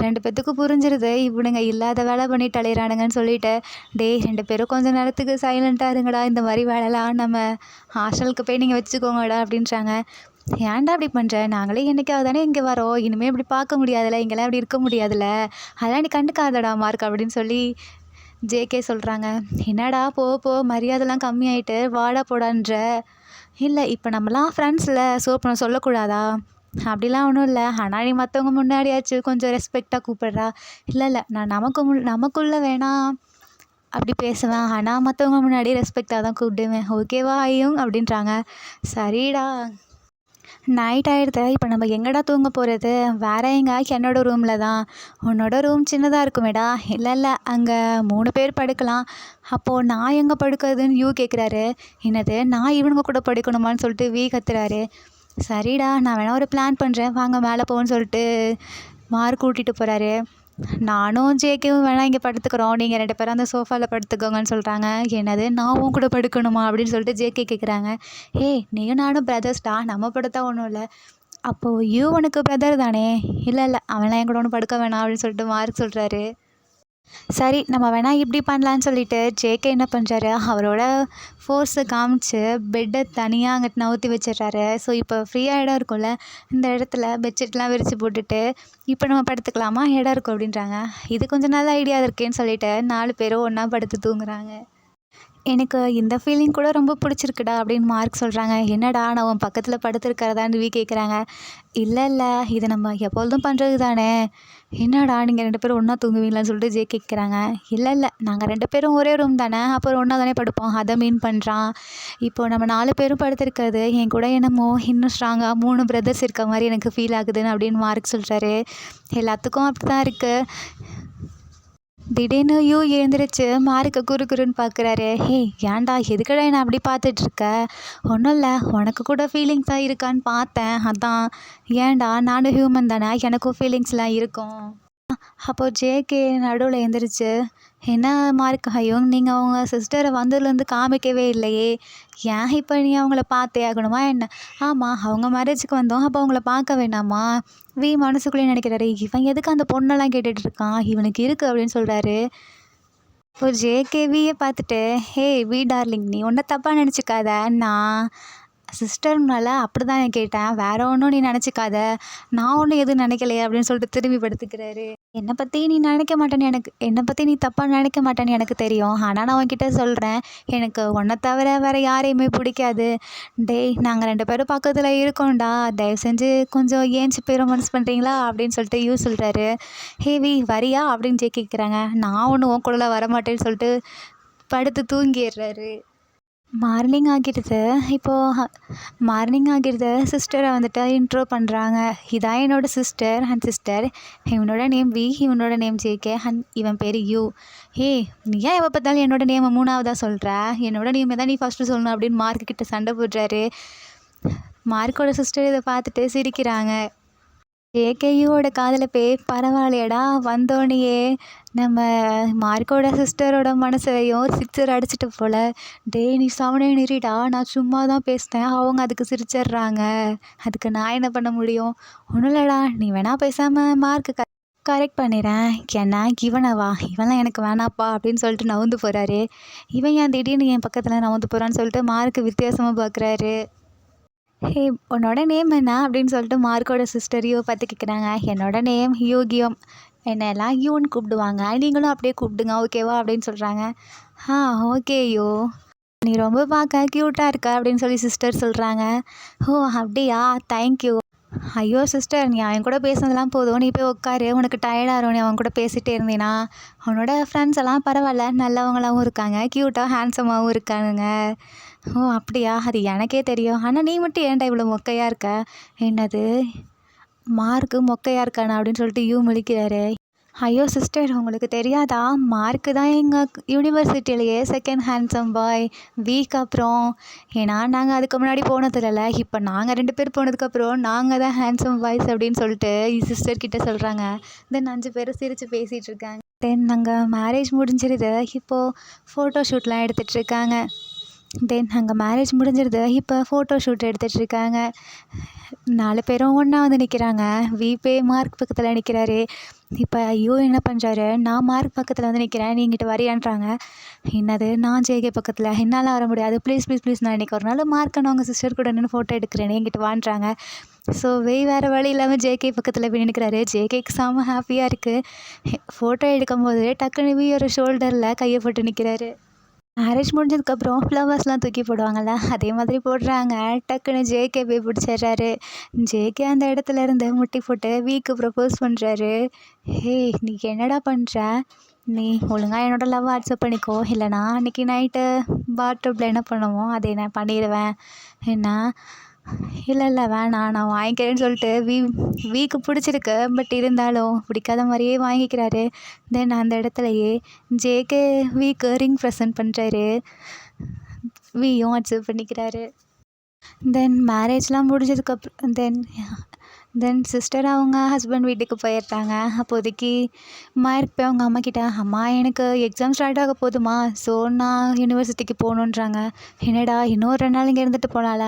2 பேர்த்துக்கும் புரிஞ்சிருது இவனுங்க இல்லாத வேலை பண்ணிட்டு அலையிறானுங்கன்னு சொல்லிட்டு, 2 பேரும் கொஞ்சம் நேரத்துக்கு சைலண்ட்டாக இருங்கடா, இந்த மாதிரி வேலைலாம் நம்ம ஹாஸ்டலுக்கு போய் நீங்கள் வச்சுக்கோங்கடா அப்படின்றாங்க. ஏன்டா அப்படி பண்ணுற? நாங்களே என்றைக்காவது தானே இங்கே வரோம், இனிமேல் இப்படி பார்க்க முடியாதுல்ல, இங்கெல்லாம் இப்படி இருக்க முடியாதுல்ல, அதெல்லாம் நீ கண்டுக்காதடா மார்க் அப்படின்னு சொல்லி ஜேகே சொல்கிறாங்க. என்னடா போ மரியாதைலாம் கம்மியாயிட்டு வாடா போடான்ற? இல்லை இப்போ நம்மலாம் ஃப்ரெண்ட்ஸில், ஸோ இப்போ நான் சொல்லக்கூடாதா? அப்படிலாம் ஒன்றும் இல்லை, ஆனால் நீ மற்றவங்க முன்னாடியாச்சும் கொஞ்சம் ரெஸ்பெக்டாக கூப்பிட்றா. இல்லை நான் நமக்குள்ளே வேணாம் அப்படி பேசுவேன், ஆனால் மற்றவங்க முன்னாடி ரெஸ்பெக்டாக தான் கூப்பிடுவேன், ஓகேவா ஐயும் அப்படின்றாங்க. சரிடா நைட் ஆயிடுது. இப்போ நம்ம எங்கடா தூங்க போகிறது? வேற எங்க? என்னோட ரூமில் தான். உன்னோட ரூம் சின்னதாக இருக்குமேடா. இல்லை இல்லை, அங்கே 3 பேர் படுக்கலாம். அப்போது நான் எங்கே படுக்கிறதுன்னு யூ கேட்குறாரு. என்னது, நான் இவனுங்க கூட படுக்கணுமான்னு சொல்லிட்டு வி கத்துறாரு. சரிடா, நான் வேணா ஒரு பிளான் பண்ணுறேன், வாங்க மேலே போன்னு சொல்லிட்டு மார்க் கூட்டிகிட்டு போகிறாரு. நானும் ஜேகேவும் வேணா இங்கே படுத்துக்கிறோம், நீங்கள் 2 பேரும் அந்த சோஃபாவில் படுத்துக்கோங்கன்னு சொல்கிறாங்க. என்னது, நான் உன் கூட படுக்கணுமா அப்படின்னு சொல்லிட்டு ஜேகே கேட்குறாங்க. ஏய், நீயும் நானும் பிரதர்ஸ்டா, நம்ம படுத்தா ஒன்றும் இல்லை. அப்போது யூ உனக்கு பிரதர் தானே? இல்லை இல்லை, அவன்லாம் என் கூட ஒன்றும் படுக்க வேணாம் அப்படின்னு சொல்லிட்டு மார்க் சொல்கிறாரு. சரி, நம்ம வேணா இப்படி பண்ணலான்னு சொல்லிட்டு ஜேகே என்ன பண்ணுறாரு, அவரோட ஃபோர்ஸை காமிச்சு பெட்டை தனியாக அங்கிட்டு நவுத்தி வச்சிடுறாரு. ஸோ இப்போ ஃப்ரீயாக இடம் இருக்கும்ல, இந்த இடத்துல பெட்ஷீட்லாம் விரித்து போட்டுட்டு இப்போ நம்ம படுத்துக்கலாமா, இடம் இருக்கும் அப்படின்றாங்க. இது கொஞ்சம் நல்ல ஐடியா இருக்கேன்னு சொல்லிட்டு 4 பேரும் ஒன்றா படுத்து தூங்குறாங்க. எனக்கு இந்த ஃபீலிங் கூட ரொம்ப பிடிச்சிருக்குடா அப்படின்னு மார்க் சொல்கிறாங்க. என்னடா, நான் உன் பக்கத்தில் படுத்துருக்கிறதான்னு வி கேட்குறாங்க. இல்லை இல்லை, இது நம்ம எப்பொழுதும் பண்ணுறது தானே. என்னடா, நீங்கள் 2 பேரும் ஒன்றா தூங்குவீங்களான்னு சொல்லிட்டு ஜே கேட்குறாங்க. இல்லை இல்லை, நாங்கள் 2 பேரும் ஒரே ரூம் தானே, அப்புறம் ஒன்றா தானே படுப்போம், அதை மீன் பண்ணுறான். இப்போது நம்ம 4 பேரும் படுத்துருக்கிறது என் கூட என்னமோ இன்னும் ஸ்ட்ராங்காக 3 பிரதர்ஸ் இருக்க மாதிரி எனக்கு ஃபீல் ஆகுதுன்னு அப்படின்னு மார்க் சொல்கிறாரு. எல்லாத்துக்கும் அப்படி தான் இருக்குது. திடீர்னு யூ எழுந்திரிச்சு மார்க்க குறுன்னு பார்க்குறாரு. ஹே, ஏன்டா, எதுக்கடா என்ன அப்படி பார்த்துட்ருக்க? ஒன்றும் இல்லை, உனக்கு கூட ஃபீலிங்ஸாக இருக்கான்னு பார்த்தேன், அதான். ஏன்டா, நானும் ஹியூமன் தானே, எனக்கும் ஃபீலிங்ஸ்லாம் இருக்கும். அப்போது ஜேகே நடுவில் எழுந்திரிச்சு, என்ன மார்க், ஐயோ நீங்கள் அவங்க சிஸ்டரை வந்ததுலேருந்து காமிக்கவே இல்லையே, ஏன் இப்போ நீ அவங்கள பார்த்தே ஆகணுமா என்ன? ஆமாம், அவங்க மேரேஜுக்கு வந்தோம், அப்போ அவங்கள பார்க்க வேண்டாமா? வி மனசுக்குள்ளேயே நினைக்கிறாரு, இவன் எதுக்கு அந்த பொண்ணெல்லாம் கேட்டுட்ருக்கான், இவனுக்கு இருக்குது அப்படின்னு சொல்கிறாரு. இப்போ ஜேகேவியை பார்த்துட்டு, ஹே வி டார்லிங், நீ ஒன்றும் தப்பாக நினச்சிக்காத, நான் சிஸ்டர்னால அப்படி தான் கேட்டேன், வேற ஒன்றும் நீ நினச்சிக்காத, நான் ஒன்றும் எதுவும் நினைக்கலையே அப்படின்னு சொல்லிட்டு திரும்பி படுத்துக்கிறாரு. என்னை பற்றி நீ நினைக்க மாட்டேன்னு என்னை பற்றி நீ தப்பாக நினைக்க மாட்டேன்னு எனக்கு தெரியும், ஆனால் நான் உன்கிட்ட சொல்கிறேன், எனக்கு உன்னை தவிர வேறு யாரையுமே பிடிக்காது. டேய், நாங்கள் 2 பேரும் பக்கத்தில் இருக்கோம்டா, தயவு செஞ்சு கொஞ்சம் ஏஞ்சி போய் ரொமான்ஸ் பண்ணுறீங்களா அப்படின்னு சொல்லிட்டு யூ சொல்கிறாரு. ஹேவி வரியா அப்படின்னு கேட்குறாங்க. நான் ஒன்றும் உன் கூட வரமாட்டேன்னு சொல்லிட்டு படுத்து தூங்கிடுறாரு. மார்னிங் ஆகிடுது. இப்போது மார்னிங் ஆகிடுது. சிஸ்டரை வந்துட்டு இன்ட்ரோ பண்ணுறாங்க. இதான் என்னோடய சிஸ்டர். இவனோட நேம் வி, இவனோட நேம் ஜேகே, அண்ட் இவன் பேர் யூ. ஏய், நீ ஏன் எப்போ பார்த்தாலும் என்னோட நேமை 3ஆவதாக சொல்கிற? என்னோட நேமை தான் நீ ஃபஸ்ட்டு சொல்லணும் அப்படின்னு மார்க்கிட்ட சண்டை போடுறாரு. மார்க்கோட சிஸ்டர் இதை பார்த்துட்டு சிரிக்கிறாங்க. ஜேகேயூவோட காதில் போய், பரவாயில்லையடா, வந்தோடனேயே நம்ம மார்க்கோட சிஸ்டரோட மனசுலையும் சிக்ஸர் அடிச்சிட்டு போல். டேய், நீ சவனே நிறிடா, நான் சும்மா தான் பேசினேன், அவங்க அதுக்கு சிரிச்சிட்றாங்க, அதுக்கு நான் என்ன பண்ண முடியும்? ஒன்றும் இல்லைடா, நீ வேணா பேசாமல் மார்க்கு கரெக்ட் பண்ணிடுறேன். ஏன்னா இவனவா, இவன்லாம் எனக்கு வேணாப்பா அப்படின்னு சொல்லிட்டு நவுந்து போகிறாரு. இவன் ஏன் திடீர்னு என் பக்கத்தில் நவுந்து போகிறான்னு சொல்லிட்டு மார்க்கு வித்தியாசமாக பார்க்குறாரு. ஹே, உன்னோட நேம் என்ன அப்படின்னு சொல்லிட்டு மார்க்கோட சிஸ்டரையோ பார்த்து கேட்குறாங்க. என்னோட நேம் யூகியோம், என்னை எல்லாம் யூன்னு கூப்பிடுவாங்க, நீங்களும் அப்படியே கூப்பிடுங்க, ஓகேவா அப்படின்னு சொல்கிறாங்க. ஆ, ஓகே யூ, நீ ரொம்ப பார்க்க க்யூட்டாக இருக்க அப்படின்னு சொல்லி சிஸ்டர் சொல்கிறாங்க. ஓ அப்படியா, தேங்க்யூ. ஐயோ சிஸ்டர், நீ அவன் கூட பேசுனதெல்லாம் போதும், நீ போய் உட்காரு, உனக்கு டயர்டாகிரும் நீ அவன் கூட பேசிகிட்டே இருந்தீனா. அவனோட ஃப்ரெண்ட்ஸ் எல்லாம் பரவாயில்ல, நல்லவங்களாகவும் இருக்காங்க, க்யூட்டாக ஹேண்ட்ஸமாகவும் இருக்கானுங்க. ஓ அப்படியா, அது எனக்கே தெரியும், ஆனால் நீ மட்டும் ஏன்டா இவ்வளோ மொக்கையாக இருக்க? என்னது, மார்க்கு மொக்கையாக இருக்கானா அப்படின்னு சொல்லிட்டு யூ முழிக்கிறாரு. ஐயோ சிஸ்டர், உங்களுக்கு தெரியாதா, மார்க்கு தான் எங்கள் யூனிவர்சிட்டியிலேயே செகண்ட் ஹேண்ட்ஸம் பாய் வீக். அப்புறம் ஏன்னா நாங்கள் அதுக்கு முன்னாடி போனதில்ல, இப்போ நாங்கள் 2 பேர் போனதுக்கப்புறம் நாங்கள் தான் ஹேண்ட்ஸம் பாய்ஸ் அப்படின்னு சொல்லிட்டு சிஸ்டர் கிட்ட சொல்கிறாங்க. தென் 5 பேர் சிரித்து பேசிகிட்டு இருக்காங்க. தென் நாங்கள் மேரேஜ் முடிஞ்சிருது, இப்போது ஃபோட்டோ ஷூட்லாம் எடுத்துகிட்ருக்காங்க. தென் அங்கே மேரேஜ் முடிஞ்சிருது, இப்போ ஃபோட்டோ ஷூட் எடுத்துகிட்ருக்காங்க. 4 பேரும் ஒன்றா வந்து நிற்கிறாங்க. வீப்பே மார்க் பக்கத்தில் நிற்கிறாரு. இப்போ ஐயோ என்ன பண்ணுறாரு, நான் மார்க் பக்கத்தில் வந்து நிற்கிறேன், நீ இங்கிட்ட வரியான்றாங்க. என்னது, நான் ஜேகே பக்கத்தில், என்னால் வர முடியாது, ப்ளீஸ் ப்ளீஸ் ப்ளீஸ், நான் இன்றைக்கி ஒரு நாள் மார்க்கை நான் உங்கள் சிஸ்டர் கூட நின்று ஃபோட்டோ எடுக்கிறேன், என்கிட்ட வான்றாங்க. ஸோ வேறு வழி இல்லாமல் ஜேகே பக்கத்தில் போய் நிற்கிறாரு. ஜேகேக்கு செம்ம ஹாப்பியாக இருக்குது. ஃபோட்டோ எடுக்கும்போது டக்குன்னு வி ஒரு ஷோல்டரில் கையை போட்டு நிற்கிறாரு. மேரேஜ் முடிஞ்சதுக்கப்புறம் ஃப்ளவர்ஸ்லாம் தூக்கி போடுவாங்கள்ல, அதே மாதிரி போடுறாங்க. டக்குன்னு ஜேகே போய் பிடிச்சிட்றாரு. ஜேகே அந்த இடத்துல இருந்து முட்டி போட்டு வீக்கு ப்ரப்போஸ் பண்ணுறாரு. ஹே, நீ என்னடா பண்ணுற, நீ ஒழுங்காக என்னோடய லவ் அக்செப்ட் பண்ணிக்கோ, இல்லைனா அன்றைக்கி நைட்டு பாத்டப்பில் என்ன பண்ணுவோம் அதை நான் பண்ணிடுவேன். என்ன இல்ல வேணாம் நான் வாங்கிக்கிறேன்னு சொல்லிட்டு வீக்கு பிடிச்சிருக்கு. பட் இருந்தாலும் பிடிக்காத மாதிரியே வாங்கிக்கிறாரு. தென் அந்த இடத்துலயே ஜேகே வீக்கு ரிங் ப்ரெசென்ட் பண்ணுறாரு. வியும் அக்செப்ட் பண்ணிக்கிறாரு. தென் மேரேஜ்லாம் முடிஞ்சதுக்கப்புறம் தென் சிஸ்டர் அவங்க ஹஸ்பண்ட் வீட்டுக்கு போயிடுறாங்க. அப்போதைக்கு மார்க் போய் அவங்க அம்மாக்கிட்ட, அம்மா எனக்கு எக்ஸாம் ஸ்டார்ட் ஆக போதுமா, ஸோ நான் யூனிவர்சிட்டிக்கு போகணுன்றாங்க. என்னடா இன்னும் 2 நாள் இங்கே இருந்துட்டு போகலாம்ல.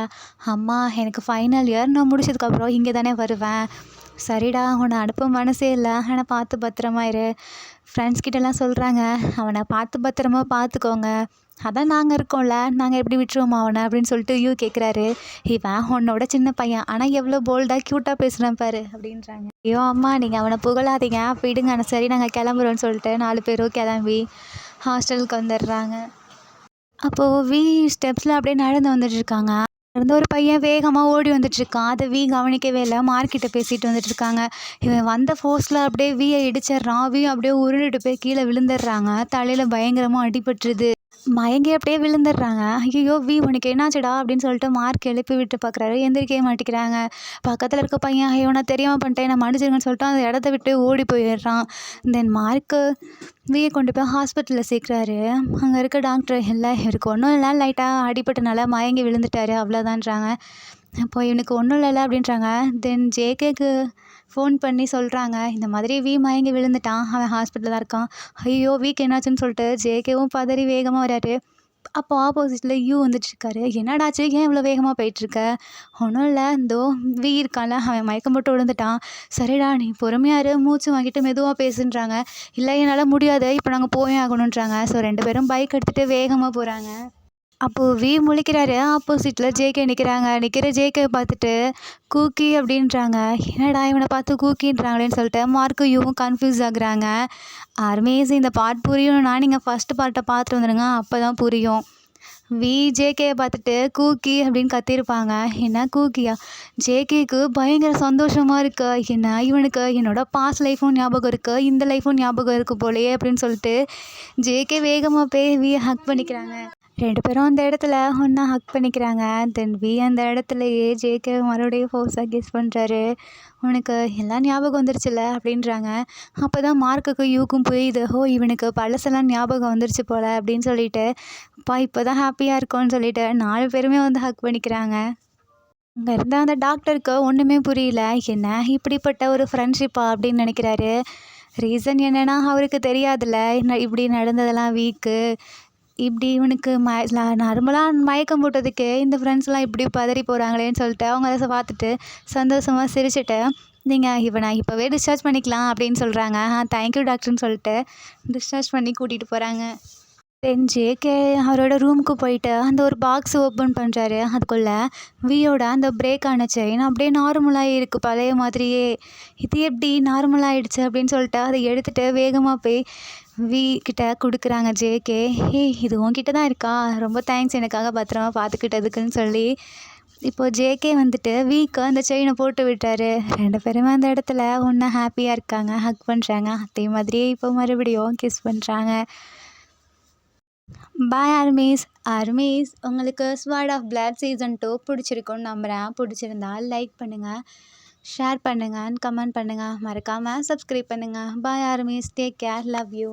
அம்மா எனக்கு ஃபைனல் இயர் நான் முடிச்சதுக்கப்புறம் இங்கே தானே வருவேன். சரிடா உன்னை அனுப்ப மனசே இல்லை, ஆனால் பார்த்து பத்திரமா இரு. ஃப்ரெண்ட்ஸ் கிட்டலாம் சொல்கிறாங்க அவனை பார்த்து பத்திரமா பார்த்துக்கோங்க, அதான் நாங்கள் இருக்கோம்ல, நாங்கள் எப்படி விட்டுருவோமா அவனை அப்படின்னு சொல்லிட்டு யூ கேட்குறாரு. இவன் உன்னோட சின்ன பையன், ஆனால் எவ்வளோ போல்டாக க்யூட்டாக பேசுகிறான் பாரு அப்படின்றாங்க. ஐயோ அம்மா நீங்கள் அவனை புகழாதீங்க, விடுங்க, சரி நாங்கள் கிளம்புறோன்னு சொல்லிட்டு 4 பேரும் கிளம்பி ஹாஸ்டலுக்கு வந்துடுறாங்க. அப்போது வி ஸ்டெப்ஸில் அப்படியே நடந்து வந்துட்டுருக்காங்க. இருந்து ஒரு பையன் வேகமாக ஓடி வந்துட்டுருக்கான். அதை வி கவனிக்கவே இல்லை. மார்க்கிட்ட பேசிட்டு வந்துட்டுருக்காங்க. இவன் வந்த ஃபோர்ஸில் அப்படியே வியை இடிச்சிட்றான். வி அப்படியே உருண்டுட்டு போய் கீழே விழுந்துடுறாங்க. தலையில் பயங்கரமாக அடிபட்டுருது. மயங்கி அப்படியே விழுந்துடுறாங்க. ஐயோ வி உனக்கு என்னாச்சுடா அப்படின்னு சொல்லிட்டு மார்க் எழுப்பி விட்டு பார்க்குறாரு. எந்திரிக்கவே மாட்டேங்கிறாங்க. பக்கத்தில் இருக்க பையன் ஐயோ நான் தெரியாமல் பண்ணிட்டேன், நான் மன்னிச்சிருங்கன்னு சொல்லிட்டு அந்த இடத்த விட்டு ஓடி போயிடுறான். தென் மார்க்கு வியை கொண்டு போய் ஹாஸ்பிட்டலில் சேர்க்குறாரு. அங்கே இருக்க டாக்டர் இல்லை இவருக்கு ஒன்றும் இல்லை, லைட்டாக அடிபட்டனால மயங்கி விழுந்துட்டாரு அவ்வளோதான்றாங்க. அப்போ இவனுக்கு ஒன்றும் இல்லைல்ல அப்படின்றாங்க. தென் ஜேகேக்கு ஃபோன் பண்ணி சொல்கிறாங்க, இந்த மாதிரி வி மயங்கி விழுந்துட்டான், அவன் ஹாஸ்பிட்டலில் தான் இருக்கான். ஐயோ வீக்கு என்னாச்சுன்னு சொல்லிட்டு ஜேகேவும் பதறி வேகமாக வராரு. அப்போ ஆப்போசிட்டில் யூ வந்துட்டுருக்காரு. என்னடாச்சு ஏன் இவ்வளோ வேகமாக போயிட்டுருக்க? ஒன்றும் இல்லை, இந்தோ வி இருக்கான்ல அவன் மயக்கம் போட்டு விழுந்துட்டான். சரிடா நீ பொறுமையாக இரு, மூச்சு வாங்கிட்டு மெதுவாக பேசுன்றாங்க. இல்லை என்னால் முடியாது, இப்போ நாங்கள் போயே ஆகணுன்றாங்க. ஸோ 2 பேரும் பைக் எடுத்துகிட்டு வேகமாக போகிறாங்க. அப்போது வி முழிக்கிறாரு. ஆப்போசிட்டில் ஜேகே நிற்கிற ஜேகே பார்த்துட்டு கூக்கி அப்படின்றாங்க. என்னடா இவனை பார்த்து கூக்கின்றாங்களேன்னு சொல்லிட்டு மார்க்கு யூவும் கன்ஃபியூஸ் ஆகுறாங்க. ஆர்மீஸ் இந்த பார்ட் புரியணும்னா நீங்கள் ஃபஸ்ட்டு பார்ட்டை பார்த்துட்டு வந்துடுங்க, அப்போ தான் புரியும். வி ஜேகேயை பார்த்துட்டு கூக்கி அப்படின்னு கத்திருப்பாங்க. என்ன கூக்கியா? ஜேகேக்கு பயங்கர சந்தோஷமாக இருக்கு. என்ன இவனுக்கு என்னோட பாஸ்ட் லைஃப்பும் ஞாபகம் இருக்குது, இந்த லைஃப்பும் ஞாபகம் இருக்குது போலையே அப்படின்னு சொல்லிட்டு ஜேகே வேகமாக போய் வியை ஹக் பண்ணிக்கிறாங்க. 2 பேரும் அந்த இடத்துல ஒன்றா ஹக் பண்ணிக்கிறாங்க. தென் வி அந்த இடத்துலையே ஜேகே மறுபடியும் ஃபோர்ஸாக கிஸ் பண்ணுறாரு. உனக்கு எல்லாம் ஞாபகம் வந்துருச்சுல்ல அப்படின்றாங்க. அப்போ தான் மார்க்குக்கு யூக்கும் புரியுது, ஓ இவனுக்கு பழசெல்லாம் ஞாபகம் வந்துருச்சு போல் அப்படின்னு சொல்லிட்டு இப்போ தான் ஹாப்பியாக இருக்கோன்னு சொல்லிட்டு 4 பேருமே வந்து ஹக் பண்ணிக்கிறாங்க. அங்கே இருந்த அந்த டாக்டருக்கு ஒன்றுமே புரியல, என்ன இப்படிப்பட்ட ஒரு ஃப்ரெண்ட்ஷிப்பா அப்படின்னு நினைக்கிறாரு. ரீசன் என்னென்னா அவருக்கு தெரியாதுல்ல இப்படி நடந்ததெல்லாம் வீக்கு. இப்படி இவனுக்கு நார்மலாக மயக்கம் போட்டதுக்கு இந்த ஃப்ரெண்ட்ஸ்லாம் இப்படி பதறி போகிறாங்களேன்னு சொல்லிட்டு அவங்க அதை பார்த்துட்டு சந்தோஷமாக சிரிச்சுட்டு, நீங்கள் இவனை இப்போவே டிஸ்சார்ஜ் பண்ணிக்கலாம் அப்படின்னு சொல்கிறாங்க. தேங்க்யூ டாக்டர்னு சொல்லிட்டு டிஸ்சார்ஜ் பண்ணி கூட்டிகிட்டு போகிறாங்க. தென் ஜேகே அவரோட ரூமுக்கு போயிட்டு அந்த ஒரு பாக்ஸ் ஓப்பன் பண்ணுறாரு. அதுக்குள்ளே வியோட அந்த பிரேக் ஆன செயின் அப்படியே நார்மலாக இருக்குது பழைய மாதிரியே. இது எப்படி நார்மலாகிடுச்சு அப்படின்னு சொல்லிட்டு அதை எடுத்துகிட்டு வேகமாக போய் வி கிட்ட கொடுக்குறாங்க ஜேகே. ஏய் இது உன்கிட்ட தான் இருக்கா, ரொம்ப தேங்க்ஸ் எனக்காக பத்திரமா பார்த்துக்கிட்டதுக்குன்னு சொல்லி இப்போது ஜேகே வந்துட்டு வீக்கு அந்த செயினை போட்டு விட்டார். 2 பேருமே அந்த இடத்துல ஒன்றா ஹாப்பியாக இருக்காங்க, ஹக் பண்ணுறாங்க. அதே மாதிரியே இப்போ மறுபடியும் கிஸ் பண்ணுறாங்க. பாய் ஆர்மீஸ் உங்களுக்கு ஸ்வாட் ஆஃப் பிளட் சீசன் 2 பிடிச்சிருக்குன்னு நம்புகிறேன். பிடிச்சிருந்தா லைக் பண்ணுங்கள், ஷேர் பண்ணுங்கள், கமெண்ட் பண்ணுங்கள், மறக்காமல் சப்ஸ்கிரைப் பண்ணுங்கள். Bye armies, take care, love you.